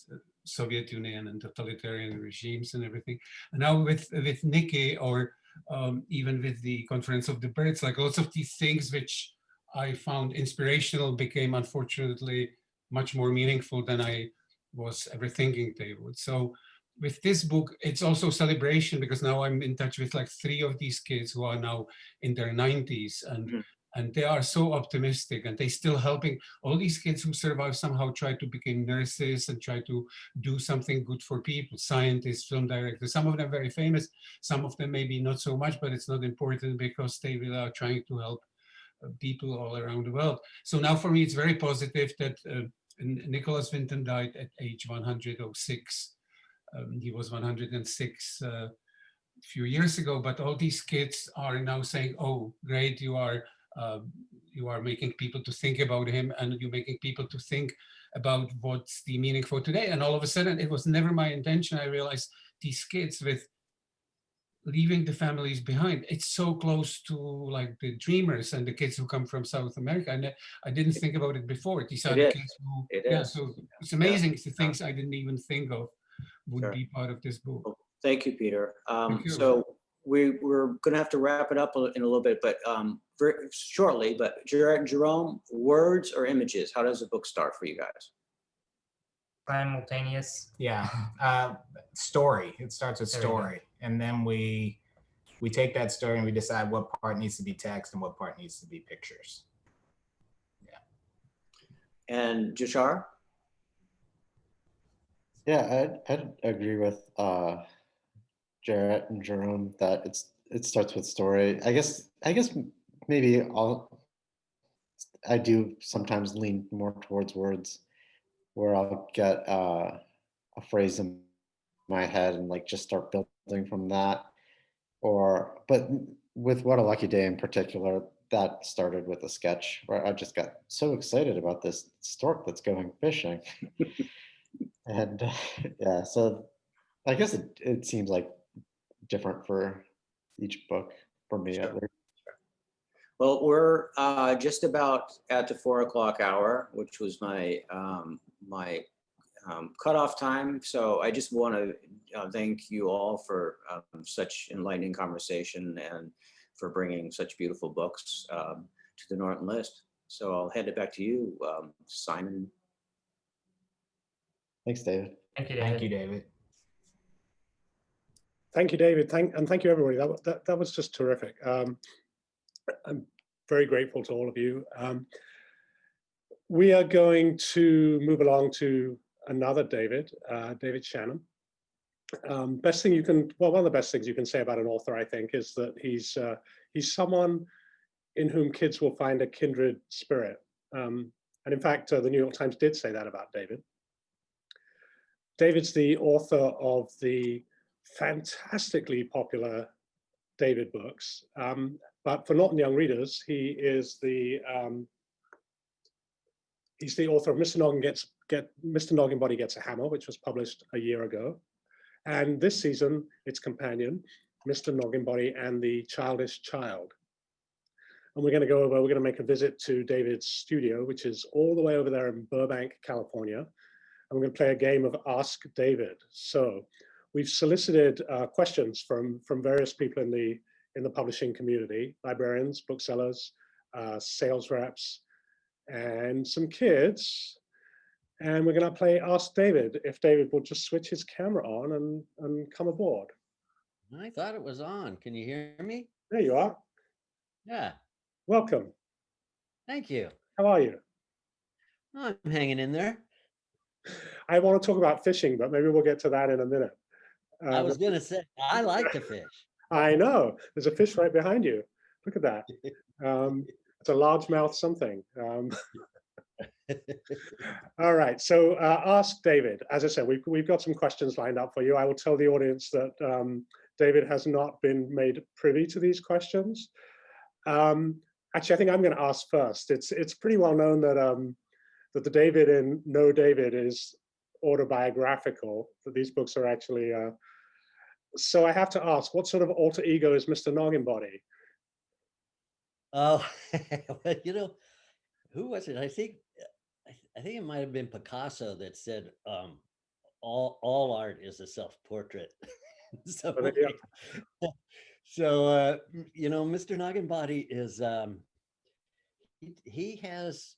Soviet Union and totalitarian regimes and everything. And now with Nikki, or even with the Conference of the Birds, like lots of these things which I found inspirational became unfortunately much more meaningful than I was ever thinking they would. So with this book, it's also a celebration, because now I'm in touch with like 3 of these kids who are now in their 90s, and they are so optimistic, and they still helping all these kids who survive somehow, try to become nurses and try to do something good for people, scientists, film directors, some of them very famous, some of them maybe not so much, but it's not important because they really are trying to help people all around the world. So now for me, it's very positive that Nicholas Vinton died at age 106. He was 106 a few years ago, but all these kids are now saying, oh, great, you are making people to think about him, and you're making people to think about what's the meaning for today. And all of a sudden, it was never my intention. I realized these kids with leaving the families behind, it's so close to like the dreamers and the kids who come from South America. And I didn't think about it before. These are the kids who, so it's amazing the things I didn't even think of would be part of this book. Well, thank you, Peter. Thank you. So we're going to have to wrap it up in a little bit, but very shortly. But Jerome, words or images? How does the book start for you guys? Simultaneous. Yeah, story. It starts with story, and then we take that story and we decide what part needs to be text and what part needs to be pictures. Yeah. And Jashar? Yeah, I'd agree with Jarrett and Jerome that it starts with story. I guess maybe I do sometimes lean more towards words, where I'll get a phrase in my head and like just start building from that. But with What a Lucky Day in particular, that started with a sketch where I just got so excited about this stork that's going fishing. And yeah, so I guess it seems like different for each book for me at Sure. least. Well, we're just about at the 4 o'clock hour, which was my cutoff time. So I just want to thank you all for such enlightening conversation and for bringing such beautiful books to the Norton list. So I'll hand it back to you, Simon. Thanks, David. Thank you, David. Thank you, David. Thank you, David. Thank you, everybody. That was just terrific. I'm very grateful to all of you. We are going to move along to another David, David Shannon. Best thing you can, well, one of the best things you can say about an author, I think, is that he's someone in whom kids will find a kindred spirit. And in fact, the New York Times did say that about David. David's the author of the fantastically popular David books. But for Norton young readers, he's the author of Mr. Noggin Body Gets a Hammer, which was published a year ago. And this season, its companion, Mr. Noggin Body and the Childish Child. And we're going to make a visit to David's studio, which is all the way over there in Burbank, California. And we're going to play a game of Ask David. So we've solicited questions from various people in the publishing community, librarians, booksellers, sales reps, and some kids. And we're going to play Ask David, if David will just switch his camera on and come aboard. I thought it was on. Can you hear me? There you are. Yeah. Welcome. Thank you. How are you? I'm hanging in there. I want to talk about fishing, but maybe we'll get to that in a minute. I was going to say, I like to fish. I know. There's a fish right behind you. Look at that. It's a largemouth something. All right. So Ask David. As I said, we've got some questions lined up for you. I will tell the audience that David has not been made privy to these questions. Actually, I think I'm going to ask first. It's pretty well known that that the David in No David is autobiographical, that these books are actually, so I have to ask, what sort of alter ego is Mr. Noggin Body? Oh, well, you know, who was it? I think it might have been Picasso that said, all art is a self-portrait. So, you know, Mr. Noggin Body is, he has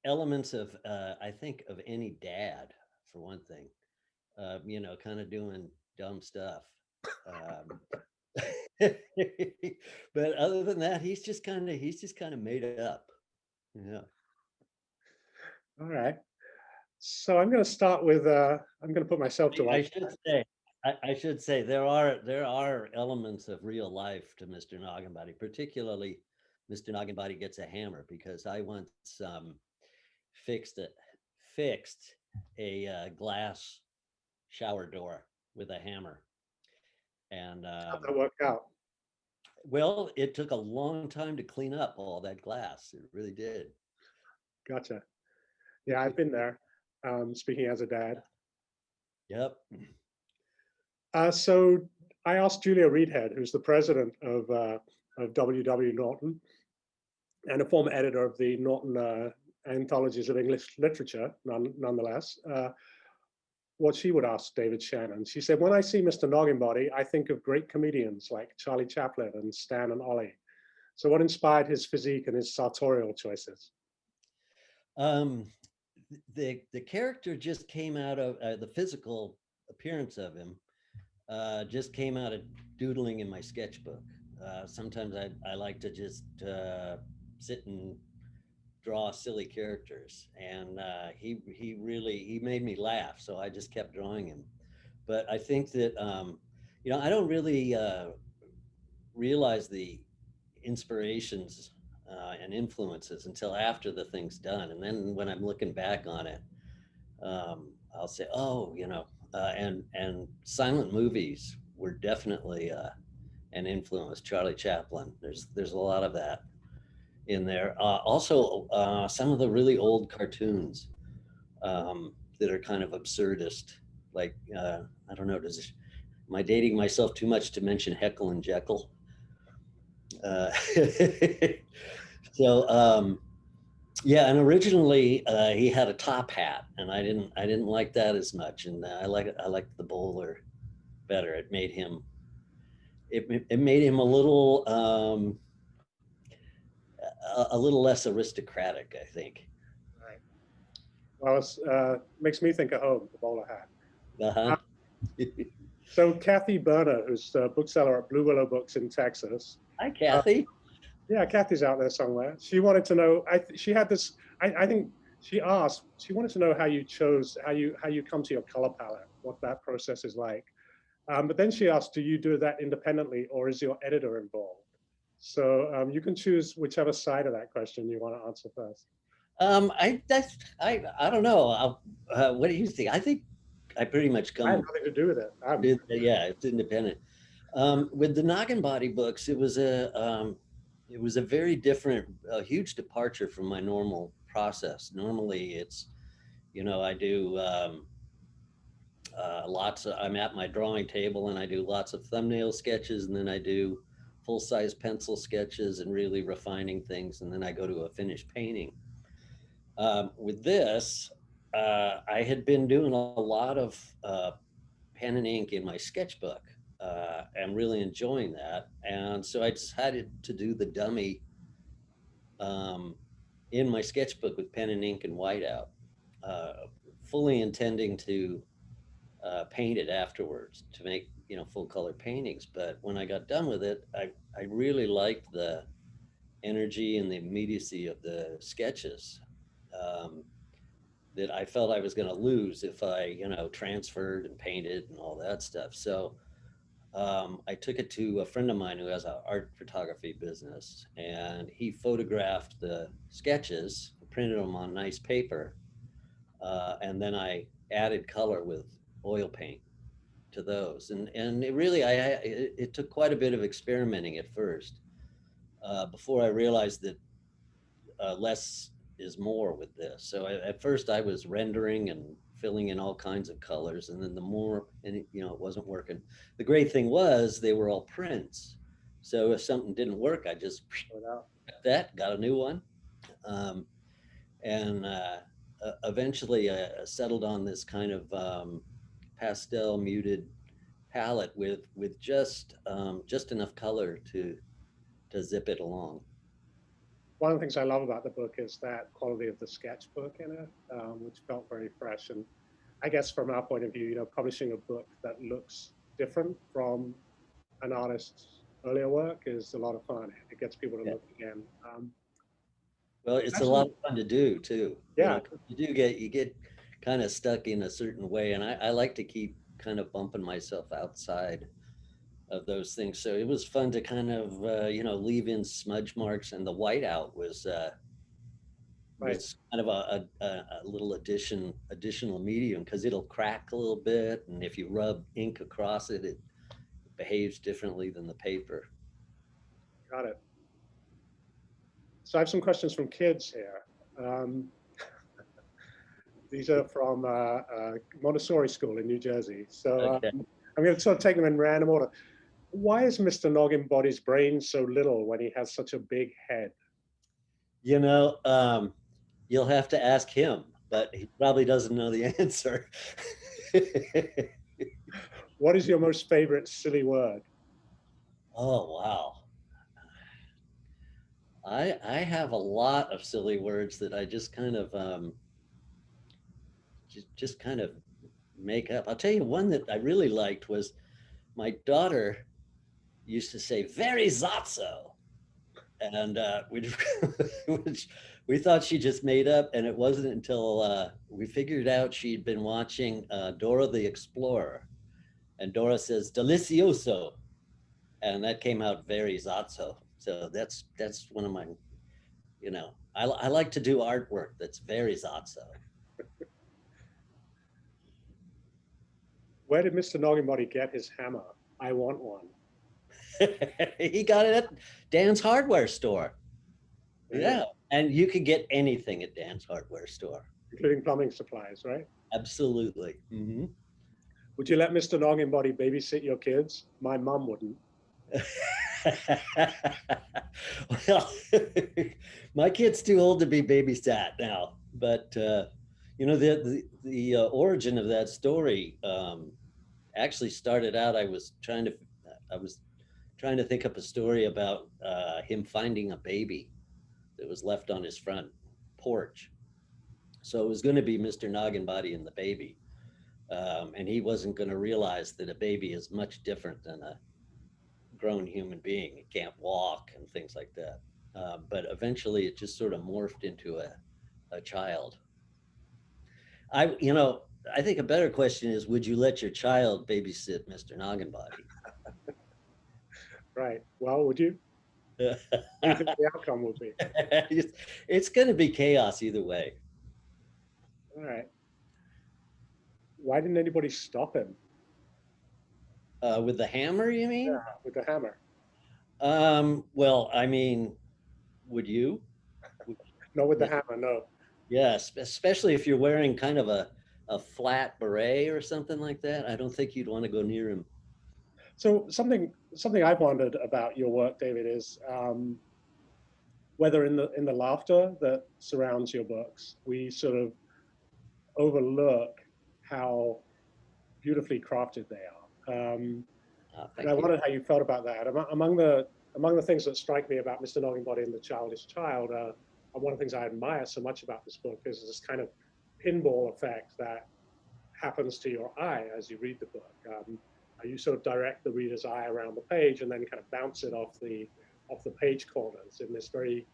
elements of, I think, of any dad, for one thing, you know, kind of doing dumb stuff. But other than that, he's just kind of made up. Yeah. All right. So I'm going to start with, I'm going to put myself to work. I should say there are elements of real life to Mr. Noggin Body, particularly Mr. Noggin Body Gets a Hammer, because I once fixed a glass shower door with a hammer. And how'd that work out? Well, it took a long time to clean up all that glass. It really did. Gotcha. Yeah, I've been there, speaking as a dad. Yep. So I asked Julia Reedhead, who's the president of WW Norton and a former editor of the Norton Anthologies of English Literature, nonetheless, what she would ask David Shannon. She said, when I see Mr. Noggin Body, I think of great comedians like Charlie Chaplin and Stan and Ollie. So what inspired his physique and his sartorial choices? The character just came out of the physical appearance of him just came out of doodling in my sketchbook. Sometimes I like to just sit and draw silly characters, and he made me laugh, so I just kept drawing him. But I think that you know, I don't really realize the inspirations and influences until after the thing's done, and then when I'm looking back on it, I'll say, oh, you know, and silent movies were definitely an influence. Charlie Chaplin, there's a lot of that in there. Also, some of the really old cartoons that that are kind of absurdist. Like, I don't know, am I dating myself too much to mention Heckle and Jekyll? So, yeah, and originally he had a top hat, and I didn't like that as much, and I liked the bowler better. It made him a little less aristocratic, I think. Right. Well, it makes me think of home, the bowler hat. Uh-huh. So Kathy Berner, who's a bookseller at Blue Willow Books in Texas. Hi, Kathy. Yeah, Kathy's out there somewhere. She wanted to know. She had this. I think she asked. She wanted to know how you chose, how you come to your color palette, what that process is like. But then she asked, do you do that independently, or is your editor involved? So you can choose whichever side of that question you want to answer first. I don't know. What do you think? I think I pretty much come. I have nothing to do with it. Yeah, it's independent. With the Noggin Body books, it was a very different, a huge departure from my normal process. Normally, it's, I do I'm at my drawing table and I do lots of thumbnail sketches, and then I do full-size pencil sketches and really refining things, and then I go to a finished painting. With this, I had been doing a lot of pen and ink in my sketchbook. I'm really enjoying that. And so I decided to do the dummy in my sketchbook with pen and ink and whiteout, fully intending to paint it afterwards to make, full color paintings. But when I got done with it, I really liked the energy and the immediacy of the sketches that I felt I was going to lose if I, transferred and painted and all that stuff. So I took it to a friend of mine who has an art photography business, and he photographed the sketches, printed them on nice paper, and then I added color with oil paint to those. And it really, it took quite a bit of experimenting at first before I realized that less is more with this. So at first I was rendering and filling in all kinds of colors, and then the more, and it wasn't working. The great thing was they were all prints. So if something didn't work, I just got a new one. And eventually I settled on this kind of pastel muted palette with just enough color to zip it along. One of the things I love about the book is that quality of the sketchbook in it, which felt very fresh. And I guess from our point of view, publishing a book that looks different from an artist's earlier work is a lot of fun. It gets people to look again. Well, it's a lot of fun to do too. Yeah, you get kind of stuck in a certain way, and I like to keep kind of bumping myself outside of those things. So it was fun to kind of leave in smudge marks, and the whiteout was it's kind of a little additional medium, because it'll crack a little bit, and if you rub ink across it, it behaves differently than the paper. Got it. So I have some questions from kids here. These are from Montessori School in New Jersey. So Okay. I'm going to sort of take them in random order. Why is Mr. Noggin Body's brain so little when he has such a big head? You'll have to ask him, but he probably doesn't know the answer. What is your most favorite silly word? Oh, wow. I have a lot of silly words that I just kind of just kind of make up. I'll tell you one that I really liked was my daughter used to say "very zotso," and which we thought she just made up, and it wasn't until we figured out she'd been watching Dora the Explorer, and Dora says "delicioso," and that came out "very zotso." So that's one of my, I like to do artwork that's very zotso. Where did Mr. Noggin Body get his hammer? I want one. He got it at Dan's hardware store. Yeah, and you could get anything at Dan's hardware store. including plumbing supplies, right? Absolutely. Mhm. Would you let Mr. Noggin Body babysit your kids? My mum wouldn't. Well, my kid's too old to be babysat now, but you know, the origin of that story actually started out. I was trying to think up a story about him finding a baby that was left on his front porch. So it was going to be Mr. Noggin Body and the baby, and he wasn't going to realize that a baby is much different than a grown human being. It can't walk and things like that. But eventually it just sort of morphed into a child. I think a better question is, would you let your child babysit Mr. Noggin Body? Right. Well, would you? What do you think the outcome would be? It's going to be chaos either way. All right. Why didn't anybody stop him? With the hammer, you mean? Yeah, with the hammer. Well, I mean, would you? No, with the hammer, no. Yes, especially if you're wearing kind of a flat beret or something like that. I don't think you'd want to go near him. So something I've wondered about your work, David, is whether in the laughter that surrounds your books, we sort of overlook how beautifully crafted they are. And I wondered how you felt about that. Among the things that strike me about Mr. Noggin Body and the Childish Child, and one of the things I admire so much about this book is this kind of pinball effect that happens to your eye as you read the book. You sort of direct the reader's eye around the page and then kind of bounce it off the page corners in this very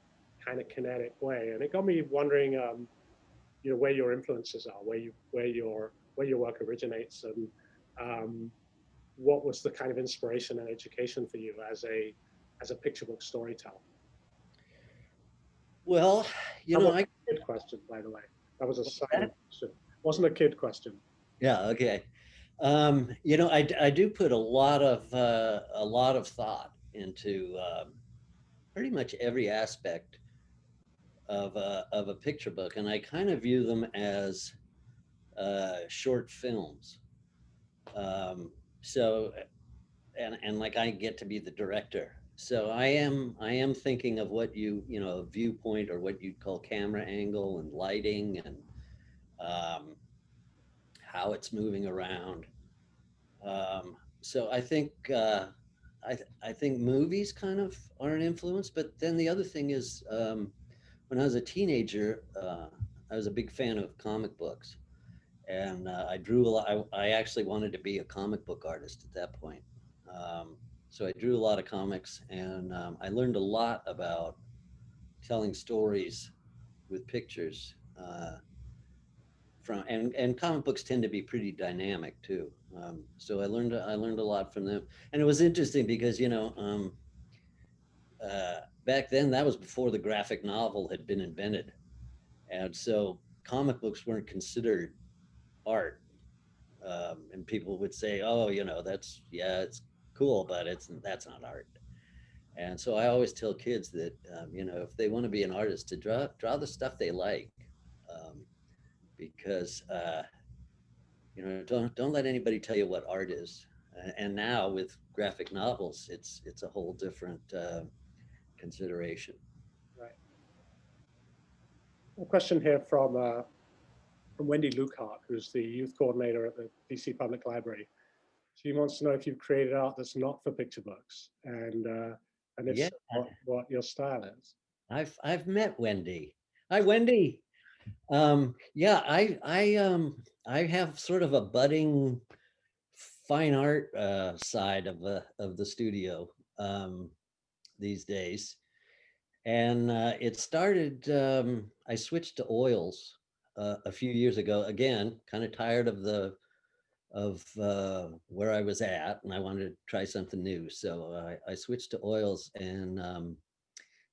kind of kinetic way. And it got me wondering, you know, where your influences are, where your work originates, and what was the kind of inspiration and education for you as a picture book storyteller? Well, you That know, wasn't a kid question, by the way. That was a silent question. Wasn't a kid question. Yeah. Okay. You know, I do put a lot of thought into pretty much every aspect of a picture book, and I kind of view them as short films. So, and like I get to be the director. So I am thinking of what you know, viewpoint, or what you'd call camera angle and lighting, and how it's moving around. So I think I think movies kind of are an influence. But then the other thing is, when I was a teenager, I was a big fan of comic books, and I drew a lot. I actually wanted to be a comic book artist at that point. So I drew a lot of comics, and I learned a lot about telling stories with pictures. And comic books tend to be pretty dynamic too. So I learned a lot from them, and it was interesting because, you know, back then, that was before the graphic novel had been invented, and so comic books weren't considered art. And people would say, "Oh, you know, it's cool, but that's not art." And so I always tell kids that, you know, if they want to be an artist, to draw the stuff they like, because you know, don't let anybody tell you what art is. And now with graphic novels, it's a whole different consideration. Right. A question here from Wendy Lukehart, who's the youth coordinator at the DC Public Library. She wants to know if you've created art that's not for picture books, and if Yeah, so, what your style is. I've met Wendy. Hi, Wendy. Yeah, I have sort of a budding fine art side of the studio these days, and it started. I switched to oils a few years ago. Again, kind of tired of where I was at, and I wanted to try something new. So I switched to oils, and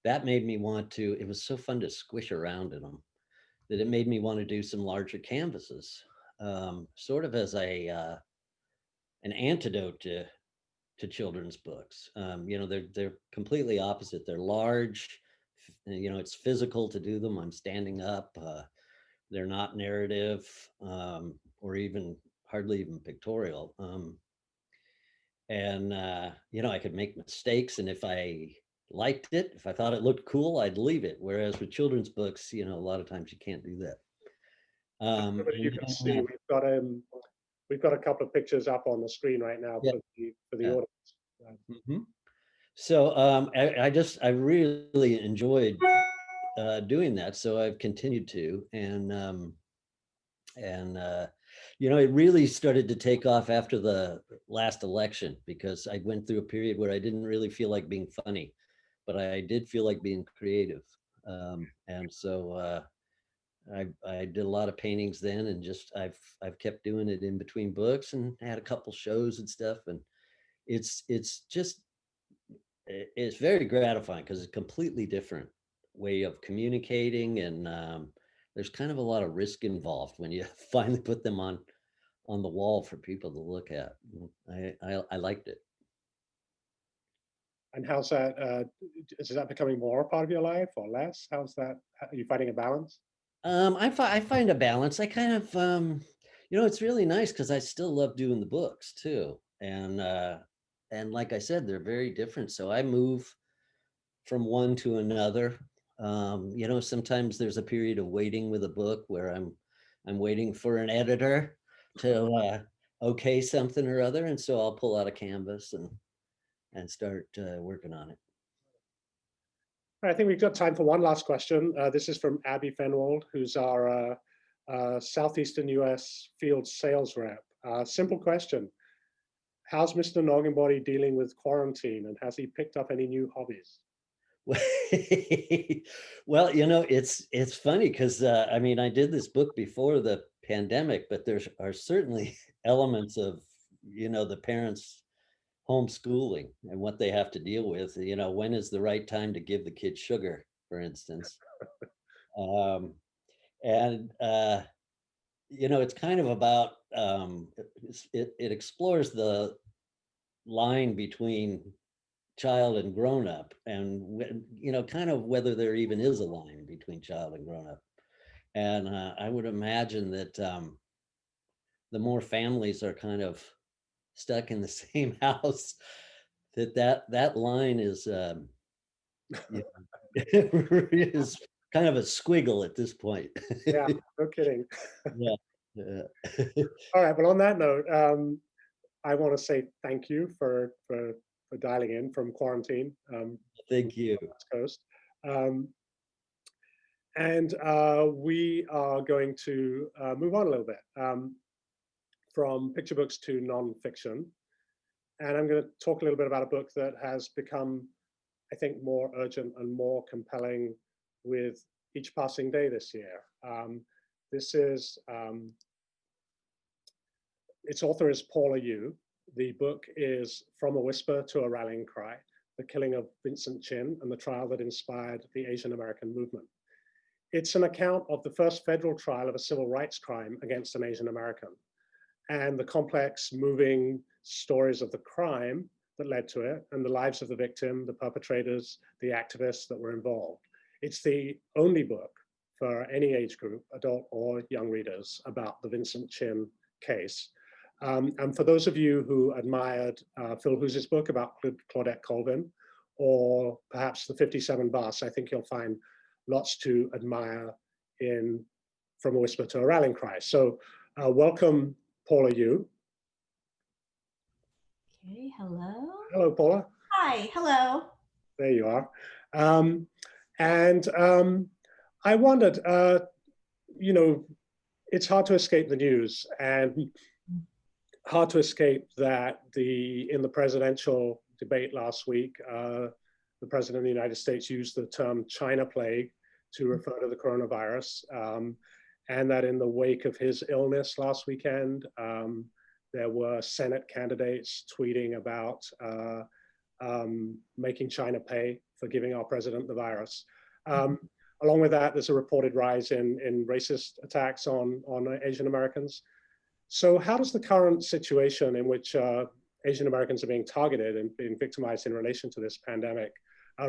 that made me want to. It was so fun to squish around in them that it made me want to do some larger canvases, sort of as an antidote to children's books. You know, they're completely opposite. They're large. You know, it's physical to do them. I'm standing up. They're not narrative, or even hardly even pictorial. You know, I could make mistakes, and if I liked it, if I thought it looked cool, I'd leave it. Whereas with children's books, you know, a lot of times you can't do that. You can see we've got a couple of pictures up on the screen right now Yeah. for the Yeah. audience. So I really enjoyed doing that, so I've continued to, you know, it really started to take off after the last election, because I went through a period where I didn't really feel like being funny, but I did feel like being creative. And so I did a lot of paintings then, and just I've kept doing it in between books, and had a couple shows and stuff, and it's just it's very gratifying because it's a completely different way of communicating, and there's kind of a lot of risk involved when you finally put them on the wall for people to look at. I liked it. And how's that? Is that becoming more a part of your life or less? How's that? Are you finding a balance? I find a balance. I kind of you know, it's really nice because I still love doing the books too, and like I said, they're very different. So I move from one to another. You know, sometimes there's a period of waiting with a book where I'm waiting for an editor to okay something or other, and so I'll pull out a canvas and start working on it. I think we've got time for one last question. This is from Abby Fenwald, who's our Southeastern US field sales rep. Simple question. How's Mr. Nogginbody dealing with quarantine, and has he picked up any new hobbies? Well, you know, it's funny because I mean, I did this book before the pandemic, but there are certainly elements of, you know, the parents homeschooling and what they have to deal with. You know, when is the right time to give the kids sugar, for instance? And you know, it's kind of about it explores the line between child and grown up, and you know, kind of whether there even is a line between child and grown up. And I would imagine that the more families are kind of stuck in the same house, that line is you know, is kind of a squiggle at this point. Yeah, no kidding. Yeah. All right. Well, on that note, I want to say thank you for dialing in from quarantine. Thank you. West Coast. And we are going to move on a little bit from picture books to nonfiction. And I'm going to talk a little bit about a book that has become, I think, more urgent and more compelling with each passing day this year. This is, its author is Paula Yu. The book is From a Whisper to a Rallying Cry, the killing of Vincent Chin and the trial that inspired the Asian American movement. It's an account of the first federal trial of a civil rights crime against an Asian American, and the complex, moving stories of the crime that led to it, and the lives of the victim, the perpetrators, the activists that were involved. It's the only book for any age group, adult or young readers, about the Vincent Chin case. And for those of you who admired Phil House's book about Claudette Colvin, or perhaps the 57 Bus, I think you'll find lots to admire in From a Whisper to a Rallying Cry. So welcome, Paula Yu. Okay, hello. Hello, Paula. Hi, hello. There you are. I wondered, you know, it's hard to escape the news, and hard to escape that in the presidential debate last week, the president of the United States used the term China plague to refer to the coronavirus, and that in the wake of his illness last weekend, there were Senate candidates tweeting about making China pay for giving our president the virus. Along with that, there's a reported rise in racist attacks on Asian Americans. So how does the current situation in which Asian Americans are being targeted and being victimized in relation to this pandemic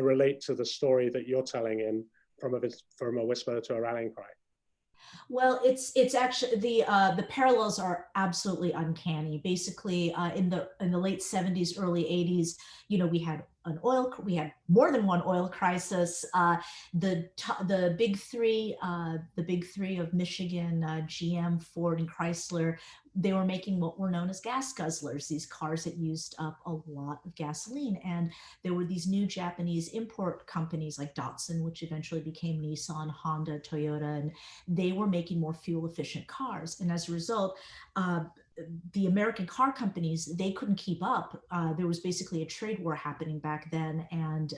relate to the story that you're telling in From a Whisper to a Rallying Cry? Well, it's actually the parallels are absolutely uncanny. Basically, in the late 70s, early 80s, we had more than one oil crisis. The big three of Michigan, GM, Ford, and Chrysler, they were making what were known as gas guzzlers, these cars that used up a lot of gasoline. And there were these new Japanese import companies like Datsun, which eventually became Nissan, Honda, Toyota, and they were making more fuel efficient cars. And as a result, the American car companies, they couldn't keep up. There was basically a trade war happening back then. And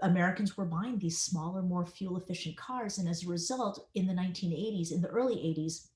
Americans were buying these smaller, more fuel efficient cars. And as a result, in the 1980s, in the early 80s,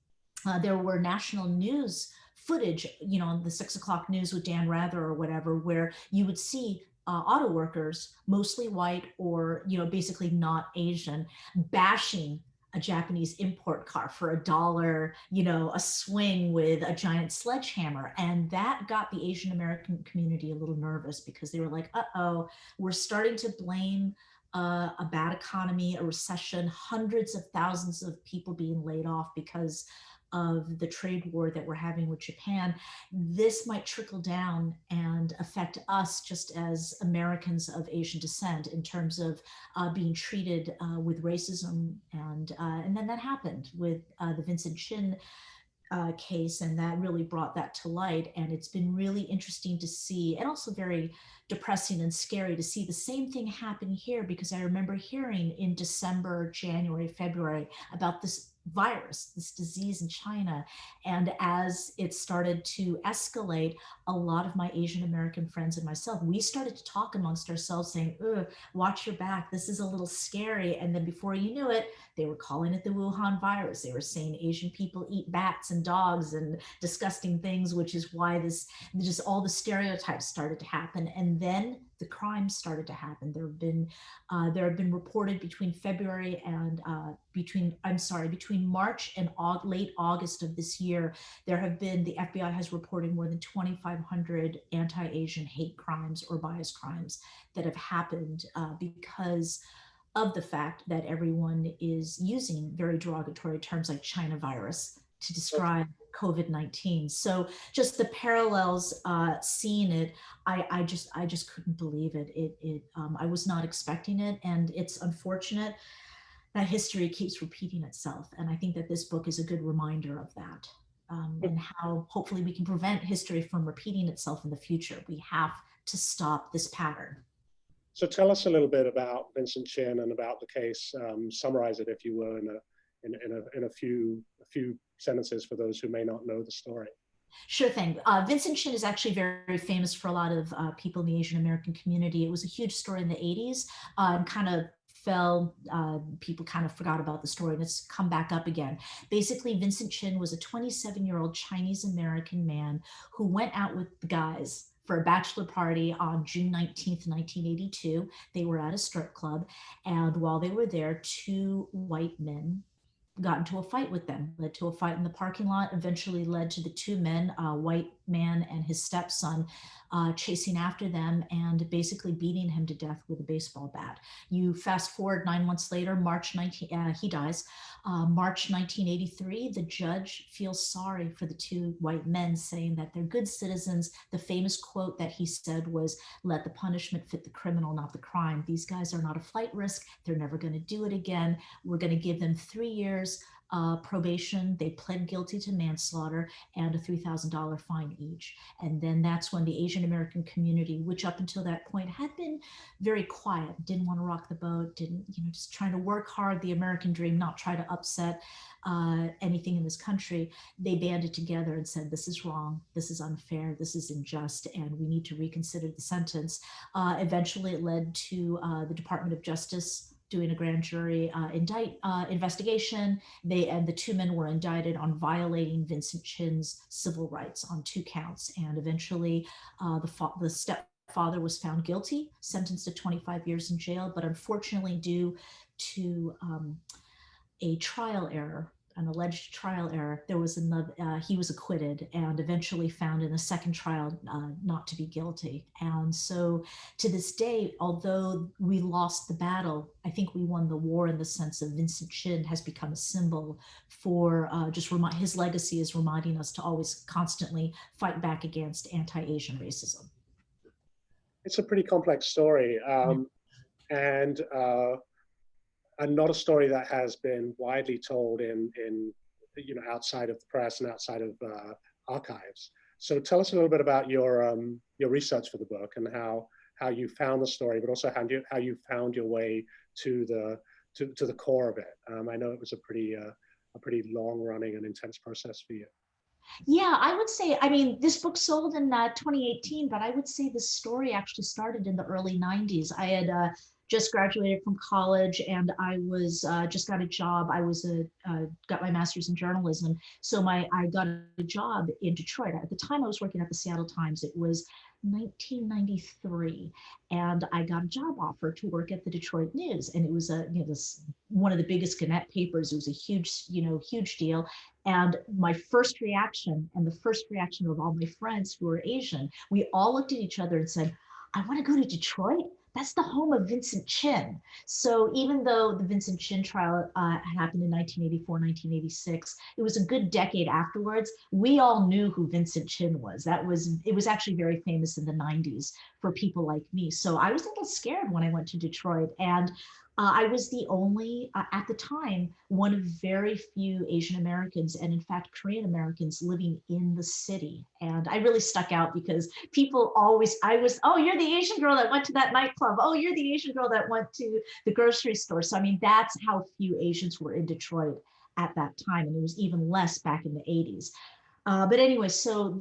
there were national news footage, on the 6 o'clock news with Dan Rather or whatever, where you would see auto workers, mostly white or, basically not Asian, bashing a Japanese import car for $1, a swing with a giant sledgehammer. And that got the Asian American community a little nervous because they were like, uh-oh, we're starting to blame a bad economy, a recession, hundreds of thousands of people being laid off because of the trade war that we're having with Japan. This might trickle down and affect us just as Americans of Asian descent in terms of being treated with racism. And then that happened with the Vincent Chin case, and that really brought that to light. And it's been really interesting to see, and also very depressing and scary to see the same thing happen here, because I remember hearing in December, January, February about this virus, this disease in China. And as it started to escalate, a lot of my Asian American friends and myself, we started to talk amongst ourselves saying, watch your back, this is a little scary. And then before you knew it, they were calling it the Wuhan virus. They were saying Asian people eat bats and dogs and disgusting things, which is why just all the stereotypes started to happen. And then the crimes started to happen. There have been reported between February and between March and late August of this year, the FBI has reported more than 2,500 anti-Asian hate crimes or bias crimes that have happened because of the fact that everyone is using very derogatory terms like China virus to describe COVID-19. So just the parallels, seeing it, I just couldn't believe it. I was not expecting it, and it's unfortunate that history keeps repeating itself. And I think that this book is a good reminder of that, and how hopefully we can prevent history from repeating itself in the future. We have to stop this pattern. So tell us a little bit about Vincent Chin and about the case. Summarize it, if you will, in a few sentences for those who may not know the story. Sure thing. Vincent Chin is actually very famous for a lot of people in the Asian American community. It was a huge story in the 80s and kind of people kind of forgot about the story, and it's come back up again. Basically, Vincent Chin was a 27-year-old Chinese American man who went out with the guys for a bachelor party on June 19th, 1982. They were at a strip club, and while they were there, two white men got into a fight with them, led to a fight in the parking lot, eventually led to the two men, a white man and his stepson, chasing after them and basically beating him to death with a baseball bat. You fast forward 9 months later, he dies. March 1983, the judge feels sorry for the two white men, saying that they're good citizens. The famous quote that he said was, "Let the punishment fit the criminal, not the crime. These guys are not a flight risk. They're never going to do it again. We're going to give them 3 years probation." They pled guilty to manslaughter and a $3,000 fine each. And then that's when the Asian American community, which up until that point had been very quiet, didn't want to rock the boat, just trying to work hard, the American dream, not try to upset anything in this country, they banded together and said, this is wrong, this is unfair, this is unjust, and we need to reconsider the sentence. Eventually it led to the Department of Justice doing a grand jury investigation. The two men were indicted on violating Vincent Chin's civil rights on 2 counts. And eventually the stepfather was found guilty, sentenced to 25 years in jail. But unfortunately, due to a trial error, an alleged trial error. There was another, he was acquitted and eventually found in a second trial not to be guilty. And so to this day, although we lost the battle, I think we won the war in the sense of Vincent Chin has become a symbol for his legacy is reminding us to always constantly fight back against anti-Asian racism. It's a pretty complex story. And not a story that has been widely told in outside of the press and outside of archives. So tell us a little bit about your research for the book and how you found the story, but also how you found your way to the core of it. I know it was a pretty long running and intense process for you. Yeah, I would say, I mean, this book sold in 2018, but I would say the story actually started in the early 90s. I had just graduated from college and I was just got a job. I was got my master's in journalism. So I got a job in Detroit. At the time I was working at the Seattle Times. It was 1993, and I got a job offer to work at the Detroit News, and it was one of the biggest Gannett papers. It was a huge deal. And my first reaction, and the first reaction of all my friends who were Asian, we all looked at each other and said, "I want to go to Detroit. That's the home of Vincent Chin." So even though the Vincent Chin trial happened in 1984, 1986, it was a good decade afterwards. We all knew who Vincent Chin was. It was actually very famous in the 90s for people like me. So I was a little scared when I went to Detroit, and I was the only, at the time, one of very few Asian Americans, and in fact, Korean Americans living in the city. And I really stuck out because people always, oh, you're the Asian girl that went to that nightclub. Oh, you're the Asian girl that went to the grocery store. So, I mean, that's how few Asians were in Detroit at that time. And it was even less back in the 80s. But anyway, so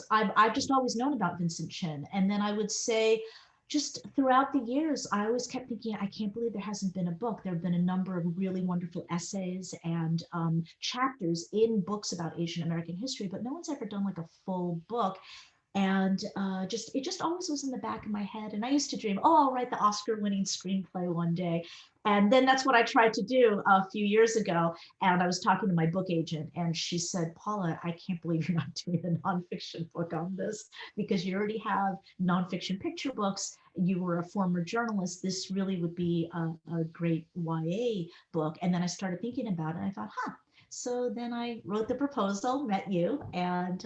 I've just always known about Vincent Chin. And then I would say, just throughout the years, I always kept thinking, I can't believe there hasn't been a book. There have been a number of really wonderful essays and chapters in books about Asian American history, but no one's ever done like a full book. And it just always was in the back of my head. And I used to dream, oh, I'll write the Oscar-winning screenplay one day. And then that's what I tried to do a few years ago. And I was talking to my book agent, and she said, "Paula, I can't believe you're not doing a nonfiction book on this, because you already have nonfiction picture books. You were a former journalist. This really would be a great YA book." And then I started thinking about it, and I thought, So then I wrote the proposal, met you, and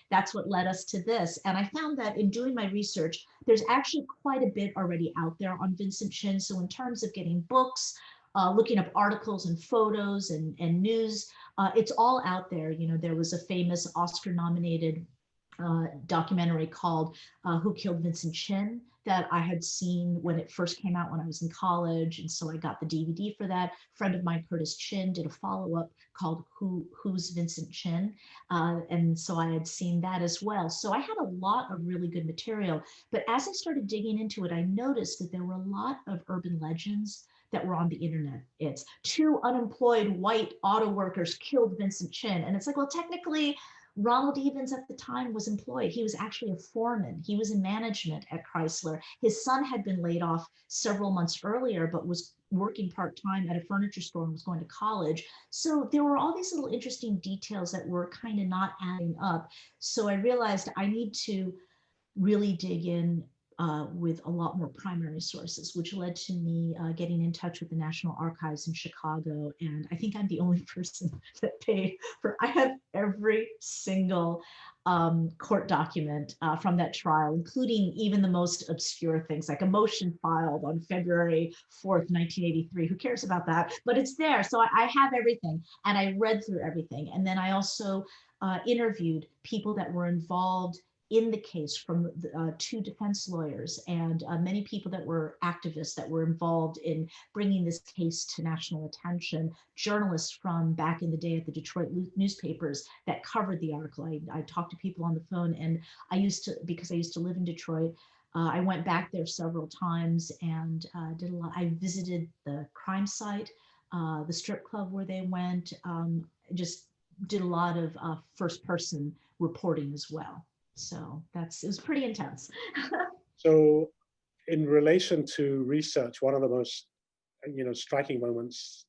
that's what led us to this. And I found that in doing my research, there's actually quite a bit already out there on Vincent Chin. So in terms of getting books, looking up articles and photos and news, it's all out there. There was a famous Oscar-nominated documentary called Who Killed Vincent Chin that I had seen when it first came out when I was in college. And so I got the DVD for that. A friend of mine, Curtis Chin, did a follow-up called Who's Vincent Chin? And so I had seen that as well. So I had a lot of really good material. But as I started digging into it, I noticed that there were a lot of urban legends that were on the internet. It's 2 unemployed white auto workers killed Vincent Chin. And it's like, well, technically, Ronald Evans at the time was employed. He was actually a foreman. He was in management at Chrysler. His son had been laid off several months earlier, but was working part-time at a furniture store and was going to college. So there were all these little interesting details that were kind of not adding up. So I realized I need to really dig in with a lot more primary sources, which led to me getting in touch with the National Archives in Chicago. And I think I'm the only person that paid for, I have every single court document from that trial, including even the most obscure things, like a motion filed on February 4th, 1983. Who cares about that? But it's there. So I have everything, and I read through everything. And then I also interviewed people that were involved in the case, from 2 defense lawyers and many people that were activists that were involved in bringing this case to national attention, journalists from back in the day at the Detroit newspapers that covered the article. I talked to people on the phone, and because I used to live in Detroit, I went back there several times and did a lot. I visited the crime site, the strip club where they went, just did a lot of first person reporting as well. So it was pretty intense. So in relation to research, one of the most striking moments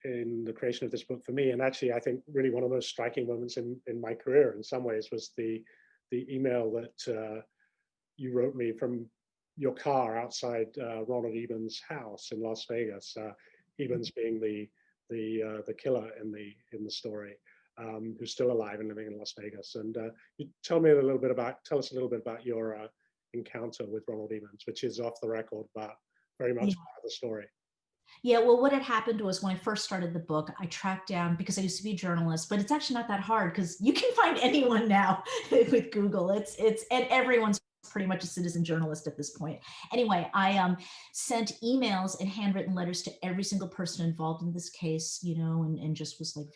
in the creation of this book for me. And actually, I think really one of the most striking moments in my career in some ways was the email that you wrote me from your car outside Ronald Evans' house in Las Vegas. Evans being the killer in the story, who's still alive and living in Las Vegas. And you tell us a little bit about your encounter with Ronald Evans, which is off the record, but very much part of the story. Yeah, well, what had happened was when I first started the book, I tracked down, because I used to be a journalist, but it's actually not that hard because you can find anyone now with Google. And everyone's pretty much a citizen journalist at this point. Anyway, I sent emails and handwritten letters to every single person involved in this case, and just was like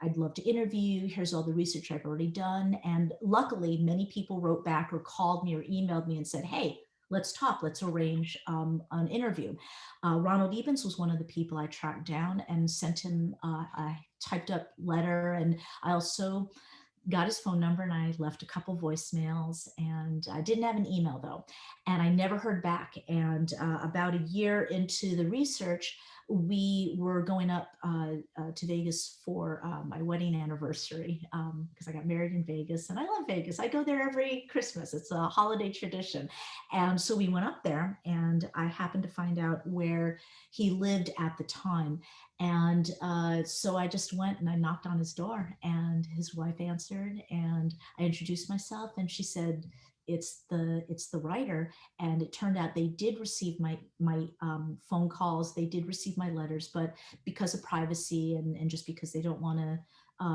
I'd love to interview you. Here's all the research I've already done. And luckily, many people wrote back or called me or emailed me and said, hey, let's talk, let's arrange an interview. Ronald Evans was one of the people I tracked down and sent him a typed up letter. And I also got his phone number and I left a couple voicemails, and I didn't have an email though. And I never heard back. And about a year into the research, we were going up to Vegas for my wedding anniversary because I got married in Vegas, and I love Vegas. I go there every Christmas. It's a holiday tradition. And so we went up there, and I happened to find out where he lived at the time. And so I just went and I knocked on his door, and his wife answered, and I introduced myself, and she said, it's the writer. And it turned out they did receive my phone calls, they did receive my letters, but because of privacy and just because they don't want to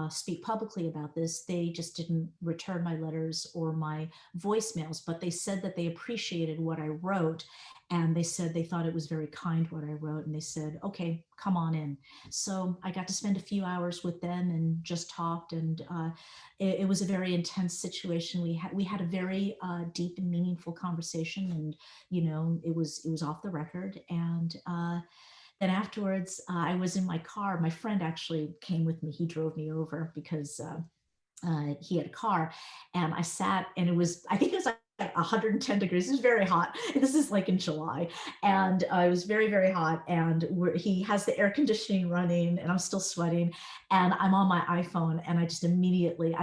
speak publicly about this, they just didn't return my letters or my voicemails. But they said that they appreciated what I wrote, and they said they thought it was very kind what I wrote, and they said, okay, come on in. So I got to spend a few hours with them and just talked, and it was a very intense situation. We had a very deep and meaningful conversation, and it was off the record. And then afterwards, I was in my car. My friend actually came with me. He drove me over because he had a car, and I sat, and I think it was like 110 degrees. It was very hot. This is like in July, and it was very, very hot. And he has the air conditioning running, and I'm still sweating, and I'm on my iPhone, and I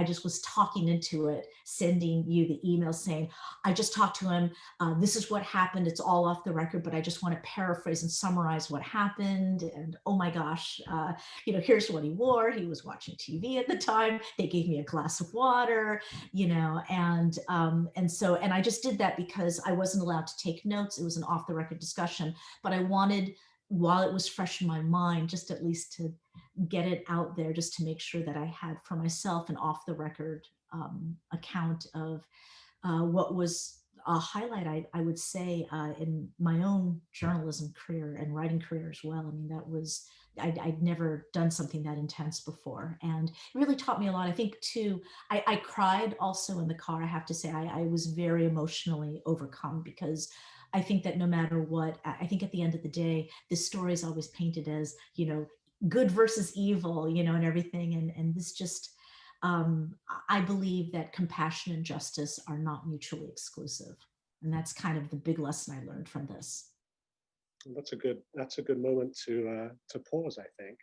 just was talking into it, sending you the email saying, I just talked to him. This is what happened. It's all off the record, but I just want to paraphrase and summarize what happened. And oh my gosh, here's what he wore. He was watching TV at the time. They gave me a glass of water, and I just did that because I wasn't allowed to take notes. It was an off the record discussion, but I wanted, while it was fresh in my mind, just at least to get it out there, just to make sure that I had for myself an off the record account of what was a highlight, I would say, in my own journalism career and writing career as well. I mean, I'd never done something that intense before, and it really taught me a lot. I think too, I cried also in the car. I have to say, I was very emotionally overcome, because I think that no matter what, I think at the end of the day, this story is always painted as, good versus evil, and everything. And this just, I believe that compassion and justice are not mutually exclusive. And that's kind of the big lesson I learned from this. That's a good moment to pause, I think.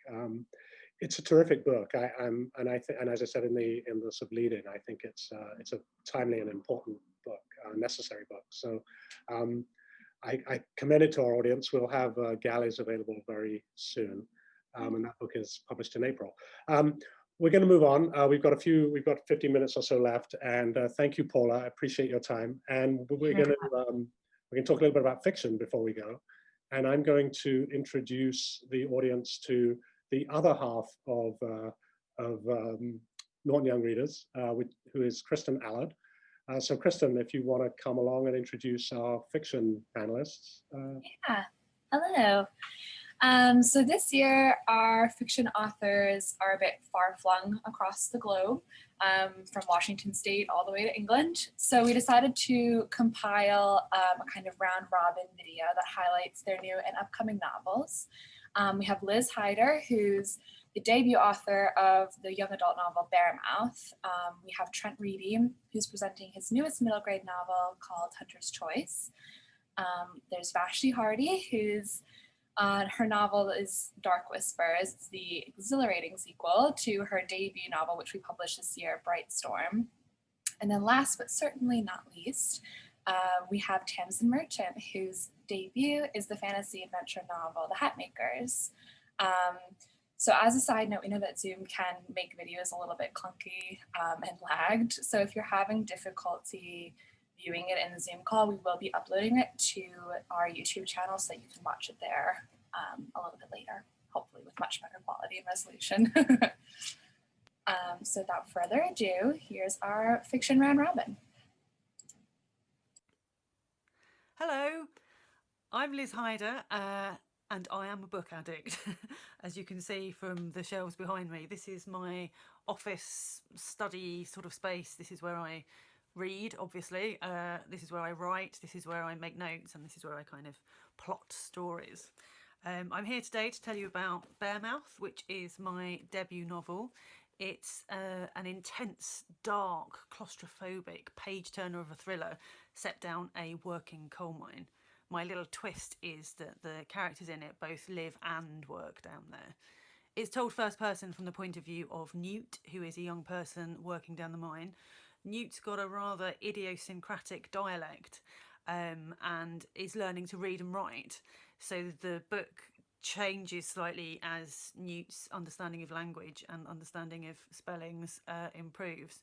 It's a terrific book. And as I said in the sort of lead-in, I think it's a timely and important book, a necessary book. So I commend it to our audience. We'll have galleys available very soon, and that book is published in April. We're going to move on. We've got 15 minutes or so left, and thank you, Paula. I appreciate your time. And we're going to talk a little bit about fiction before we go. And I'm going to introduce the audience to the other half of Norton Young Readers, who is Kristen Allard. So Kristen, if you want to come along and introduce our fiction panelists. Yeah, hello. So this year, our fiction authors are a bit far-flung across the globe, from Washington State all the way to England. So we decided to compile a kind of round-robin video that highlights their new and upcoming novels. We have Liz Hyder, who's the debut author of the young adult novel Baremouth. We have Trent Reedy, who's presenting his newest middle grade novel called Hunter's Choice. There's Vashti Hardy, who's Her novel is Dark Whispers. It's the exhilarating sequel to her debut novel, which we published this year, Bright Storm. And then last but certainly not least, we have Tamzin Merchant, whose debut is the fantasy adventure novel, The Hat Makers. So as a side note, we know that Zoom can make videos a little bit clunky and lagged. So if you're having difficulty viewing it in the Zoom call, we will be uploading it to our YouTube channel so that you can watch it there a little bit later, hopefully with much better quality and resolution. So without further ado, here's our fiction round robin. Hello, I'm Liz Hyder, and I am a book addict. As you can see from the shelves behind me, this is my office study sort of space. This is where I read, obviously. This is where I write, this is where I make notes, and this is where I kind of plot stories. I'm here today to tell you about Baremouth, which is my debut novel. It's an intense, dark, claustrophobic page-turner of a thriller set down a working coal mine. My little twist is that the characters in it both live and work down there. It's told first person from the point of view of Newt, who is a young person working down the mine. Newt's got a rather idiosyncratic dialect and is learning to read and write. So the book changes slightly as Newt's understanding of language and understanding of spellings improves.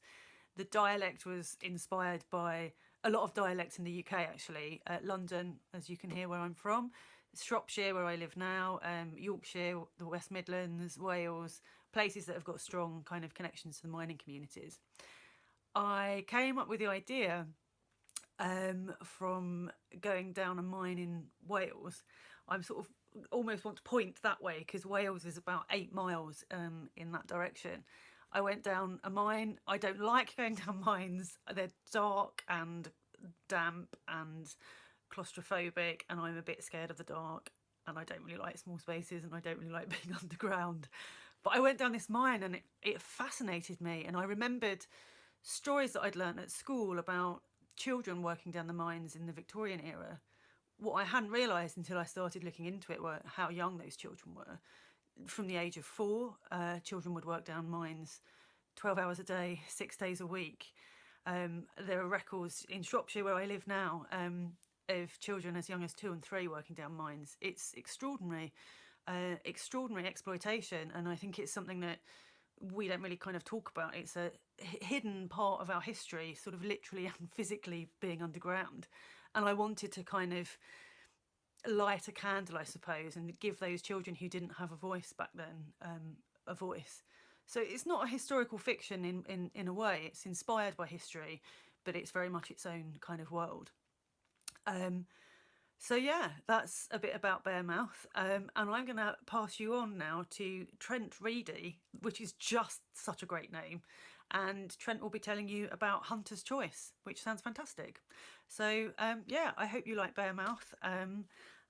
The dialect was inspired by a lot of dialects in the UK, actually. London, as you can hear where I'm from, Shropshire, where I live now, Yorkshire, the West Midlands, Wales, places that have got strong kind of connections to the mining communities. I came up with the idea from going down a mine in Wales. I'm sort of almost want to point that way because Wales is about 8 miles in that direction. I went down a mine. I don't like going down mines. They're dark and damp and claustrophobic, and I'm a bit scared of the dark, and I don't really like small spaces, and I don't really like being underground. But I went down this mine and it fascinated me, and I remembered stories that I'd learnt at school about children working down the mines in the Victorian era. What I hadn't realised until I started looking into it were how young those children were. From the age of 4, children would work down mines 12 hours a day, 6 days a week. There are records in Shropshire, where I live now, of children as young as 2 and 3 working down mines. It's extraordinary, extraordinary exploitation, and I think it's something that we don't really kind of talk about. It's a hidden part of our history, sort of literally and physically being underground. And I wanted to kind of light a candle, I suppose, and give those children who didn't have a voice back then a voice. So it's not a historical fiction in a way. It's inspired by history, but it's very much its own kind of world. So yeah, that's a bit about Baremouth. And I'm going to pass you on now to Trent Reedy, which is just such a great name. And Trent will be telling you about Hunter's Choice, which sounds fantastic. So yeah, I hope you like Baremouth.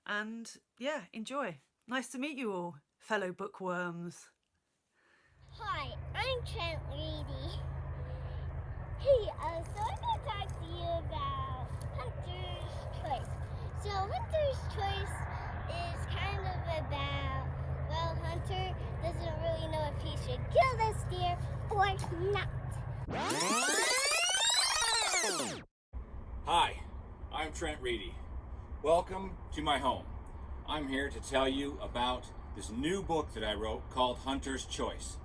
And yeah, enjoy. Nice to meet you all, fellow bookworms. Hi, I'm Trent Reedy. Hey, so I'm going to talk to you about Hunter's Choice. So Hunter's Choice is kind of about, well, Hunter doesn't really know if he should kill this deer or not. Hi, I'm Trent Reedy. Welcome to my home. I'm here to tell you about this new book that I wrote called Hunter's Choice.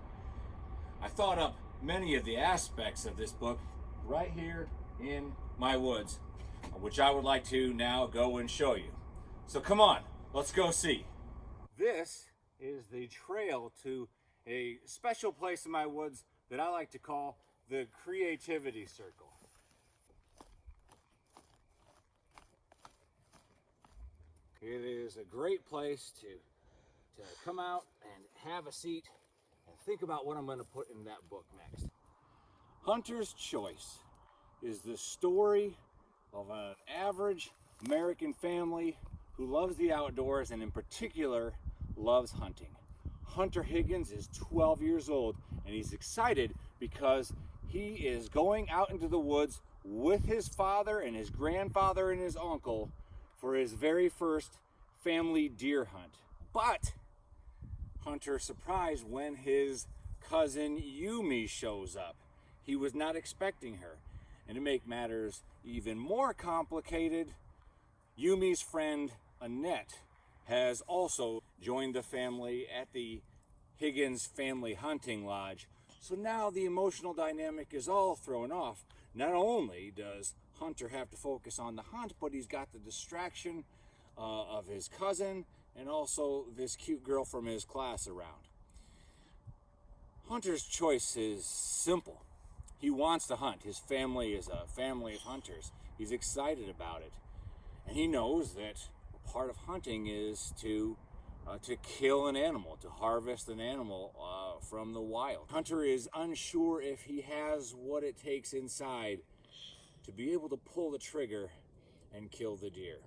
I thought up many of the aspects of this book right here in my woods, which I would like to now go and show you. So come on, let's go see. This is the trail to a special place in my woods that I like to call the Creativity Circle. It is a great place to come out and have a seat and think about what I'm going to put in that book next. Hunter's Choice is the story of an average American family who loves the outdoors and in particular loves hunting. Hunter Higgins is 12 years old and he's excited because he is going out into the woods with his father and his grandfather and his uncle for his very first family deer hunt. But Hunter's surprised when his cousin Yumi shows up. He was not expecting her. And to make matters even more complicated, Yumi's friend Annette has also joined the family at the Higgins Family Hunting Lodge. So now the emotional dynamic is all thrown off. Not only does Hunter have to focus on the hunt, but he's got the distraction of his cousin and also this cute girl from his class around. Hunter's choice is simple. He wants to hunt. His family is a family of hunters. He's excited about it. And he knows that part of hunting is to kill an animal, to harvest an animal from the wild. Hunter is unsure if he has what it takes inside to be able to pull the trigger and kill the deer.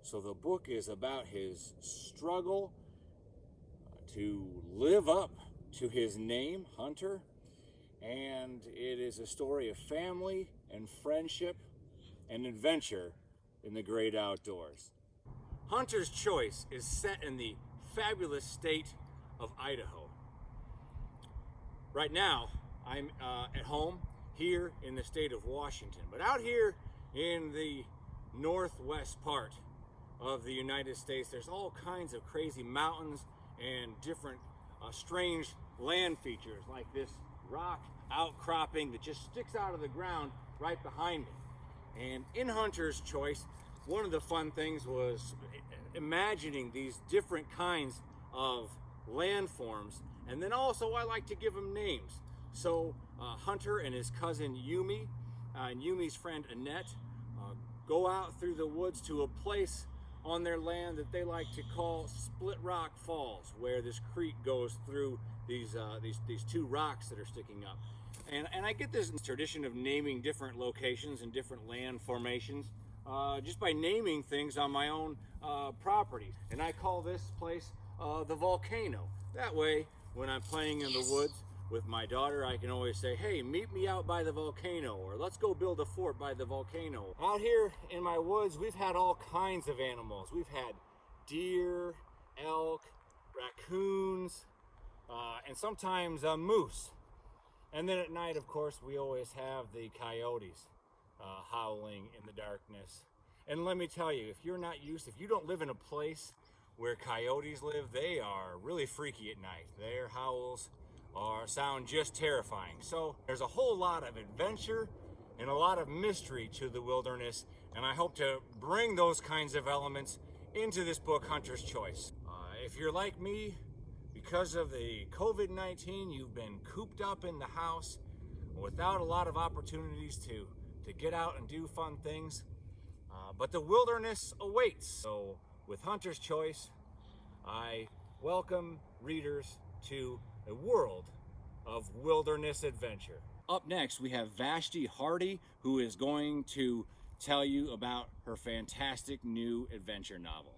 So the book is about his struggle to live up to his name, Hunter, and it is a story of family and friendship and adventure in the great outdoors. Hunter's Choice is set in the fabulous state of Idaho. Right now, I'm at home here in the state of Washington, but out here in the northwest part of the United States, there's all kinds of crazy mountains and different strange land features, like this rock outcropping that just sticks out of the ground right behind me. And in Hunter's Choice, one of the fun things was imagining these different kinds of landforms, and then also I like to give them names. So Hunter and his cousin Yumi and Yumi's friend Annette go out through the woods to a place on their land that they like to call Split Rock Falls, where this creek goes through these two rocks that are sticking up. And I get this tradition of naming different locations and different land formations just by naming things on my own property. And I call this place the Volcano. That way, when I'm playing in the woods with my daughter, I can always say, hey, meet me out by the volcano, or let's go build a fort by the volcano. Out here in my woods, we've had all kinds of animals. We've had deer, elk, raccoons, and sometimes moose. And then at night, of course, we always have the coyotes howling in the darkness. And let me tell you, if you don't live in a place where coyotes live, they are really freaky at night. Their howls sound just terrifying. So there's a whole lot of adventure and a lot of mystery to the wilderness, and I hope to bring those kinds of elements into this book, Hunter's Choice. If you're like me, because of the COVID-19, you've been cooped up in the house without a lot of opportunities to get out and do fun things, but the wilderness awaits. So with Hunter's Choice, I welcome readers to a world of wilderness adventure. Up next, we have Vashti Hardy, who is going to tell you about her fantastic new adventure novel.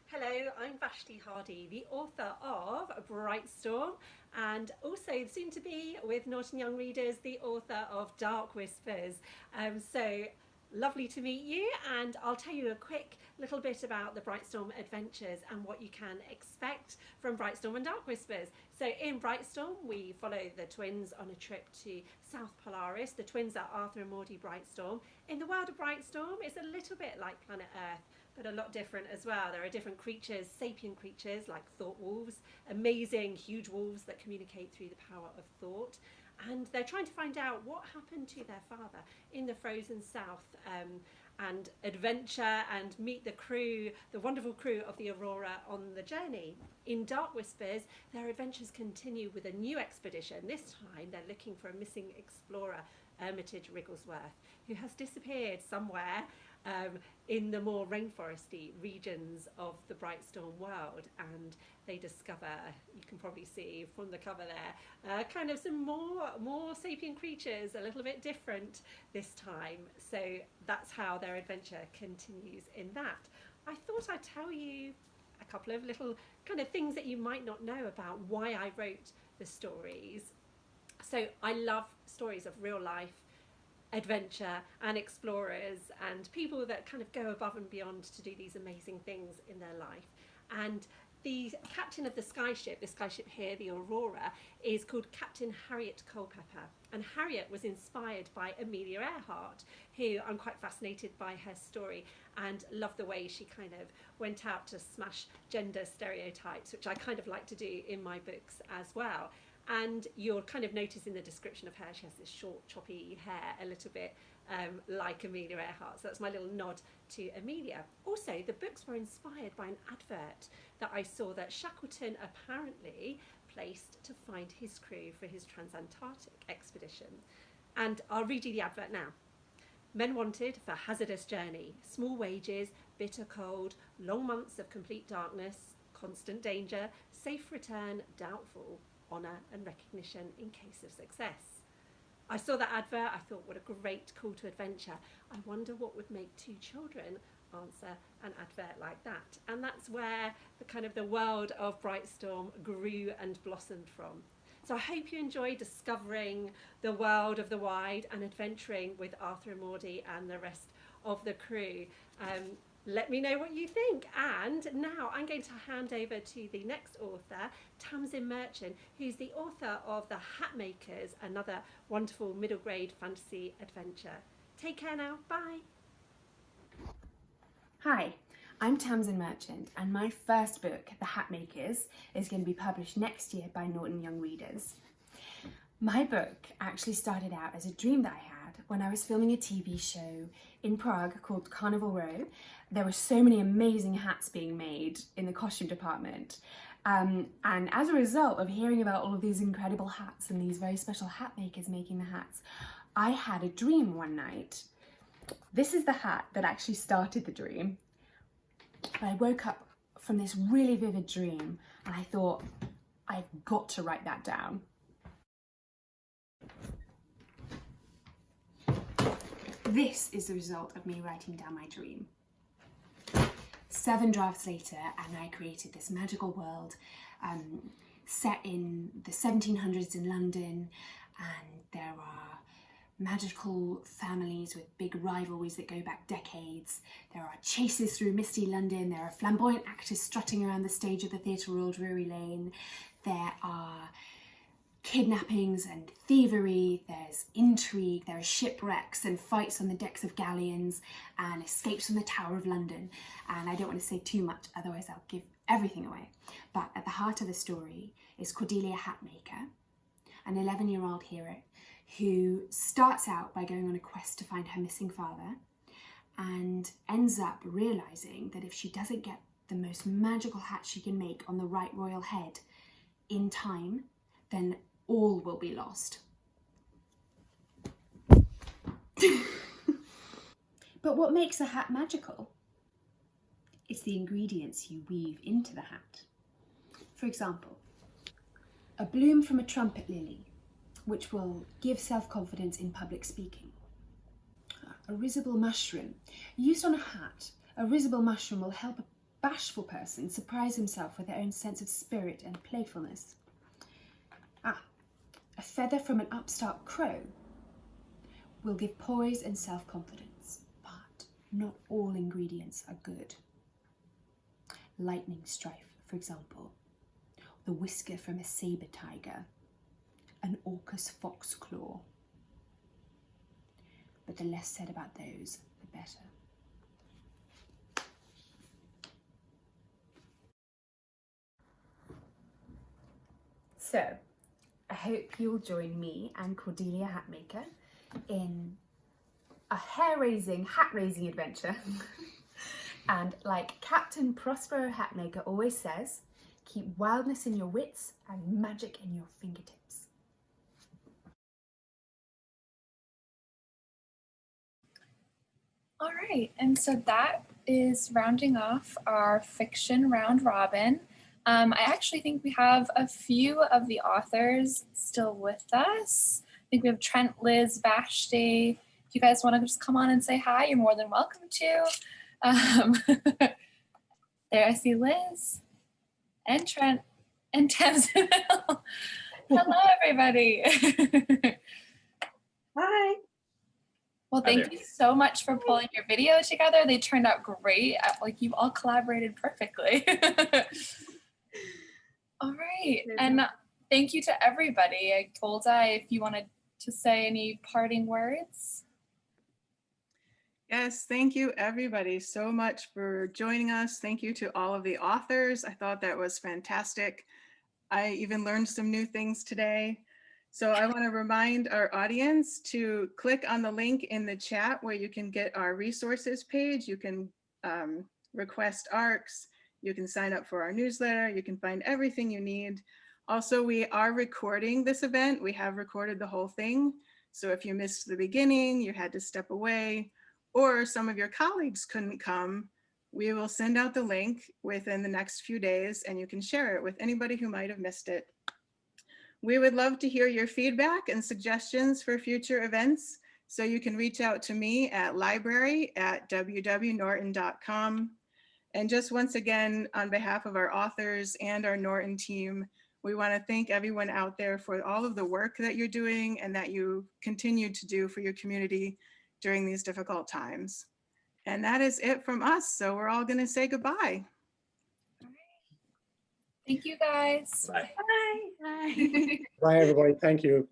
Hello, I'm Vashti Hardy, the author of Bright Storm, and also soon to be with Norton Young Readers, the author of Dark Whispers. So lovely to meet you, and I'll tell you a quick little bit about the Bright Storm adventures and what you can expect from Bright Storm and Dark Whispers. So in Bright Storm, we follow the twins on a trip to South Polaris. The twins are Arthur and Maudie Brightstorm. In the world of Bright Storm, it's a little bit like Planet Earth, but a lot different as well. There are different creatures, sapient creatures like thought wolves, amazing huge wolves that communicate through the power of thought. And they're trying to find out what happened to their father in the frozen south, and adventure and meet the crew, the wonderful crew of the Aurora on the journey. In Dark Whispers, their adventures continue with a new expedition. This time they're looking for a missing explorer, Armitage Wrigglesworth, who has disappeared somewhere in the more rainforesty regions of the Bright Storm world, and they discover, you can probably see from the cover there, kind of some more sapient creatures, a little bit different this time. So that's how their adventure continues in that. I thought I'd tell you a couple of little kind of things that you might not know about why I wrote the stories. So I love stories of real life adventure and explorers and people that kind of go above and beyond to do these amazing things in their life. And the captain of the skyship, here, the Aurora, is called Captain Harriet Culpepper. And Harriet was inspired by Amelia Earhart, who I'm quite fascinated by her story and love the way she kind of went out to smash gender stereotypes, which I kind of like to do in my books as well. And you'll kind of notice in the description of her, she has this short, choppy hair, a little bit like Amelia Earhart. So that's my little nod to Amelia. Also, the books were inspired by an advert that I saw that Shackleton apparently placed to find his crew for his transantarctic expedition. And I'll read you the advert now. Men wanted for hazardous journey, small wages, bitter cold, long months of complete darkness, constant danger, safe return, doubtful, honour and recognition in case of success. I saw that advert, I thought, what a great call to adventure. I wonder what would make two children answer an advert like that. And that's where the kind of the world of Brightstorm grew and blossomed from. So I hope you enjoy discovering the world of the wide and adventuring with Arthur and Maudie and the rest of the crew. Let me know what you think. And now I'm going to hand over to the next author, Tamzin Merchant, who's the author of The Hat Makers, another wonderful middle grade fantasy adventure. Take care now. Bye. Hi, I'm Tamzin Merchant, and my first book, The Hat Makers, is going to be published next year by Norton Young Readers. My book actually started out as a dream that I had when I was filming a TV show in Prague called Carnival Row. There were so many amazing hats being made in the costume department. And as a result of hearing about all of these incredible hats and these very special hat makers making the hats, I had a dream one night. This is the hat that actually started the dream. But I woke up from this really vivid dream and I thought, I've got to write that down. This is the result of me writing down my dream. 7 drafts later, and I created this magical world set in the 1700s in London, and there are magical families with big rivalries that go back decades. There are chases through misty London. There are flamboyant actors strutting around the stage of the Theatre Royal Drury Lane. There are kidnappings and thievery, there's intrigue, there are shipwrecks and fights on the decks of galleons and escapes from the Tower of London. And I don't want to say too much, otherwise I'll give everything away. But at the heart of the story is Cordelia Hat Maker, an 11-year-old hero who starts out by going on a quest to find her missing father and ends up realising that if she doesn't get the most magical hat she can make on the right royal head in time, then all will be lost. But what makes a hat magical? It's the ingredients you weave into the hat. For example, a bloom from a trumpet lily, which will give self-confidence in public speaking. A risible mushroom. Used on a hat, a risible mushroom will help a bashful person surprise himself with their own sense of spirit and playfulness. A feather from an upstart crow will give poise and self-confidence, but not all ingredients are good. Lightning strife, for example, the whisker from a saber tiger, an orcus fox claw. But the less said about those, the better. So, I hope you'll join me and Cordelia Hat Maker in a hair-raising, hat-raising adventure. And like Captain Prospero Hat Maker always says, keep wildness in your wits and magic in your fingertips. All right, and so that is rounding off our fiction round robin. I actually think we have a few of the authors still with us. I think we have Trent, Liz, Vashti. If you guys want to just come on and say hi, you're more than welcome to. There, I see Liz and Trent and Tamzin. Hello, everybody. Hi. Well, thank you so much for pulling your video together. They turned out great. Like you all collaborated perfectly. All right. And thank you to everybody. Golda, if you wanted to say any parting words. Yes, thank you everybody so much for joining us. Thank you to all of the authors. I thought that was fantastic. I even learned some new things today. So I want to remind our audience to click on the link in the chat where you can get our resources page. You can request ARCs, you can sign up for our newsletter, you can find everything you need. Also, we are recording this event. We have recorded the whole thing. So if you missed the beginning, you had to step away, or some of your colleagues couldn't come, we will send out the link within the next few days and you can share it with anybody who might have missed it. We would love to hear your feedback and suggestions for future events. So you can reach out to me at library@www.norton.com. And just once again, on behalf of our authors and our Norton team, we want to thank everyone out there for all of the work that you're doing and that you continue to do for your community during these difficult times. And that is it from us. So we're all going to say goodbye. Thank you guys. Bye. Bye. Bye, everybody. Thank you.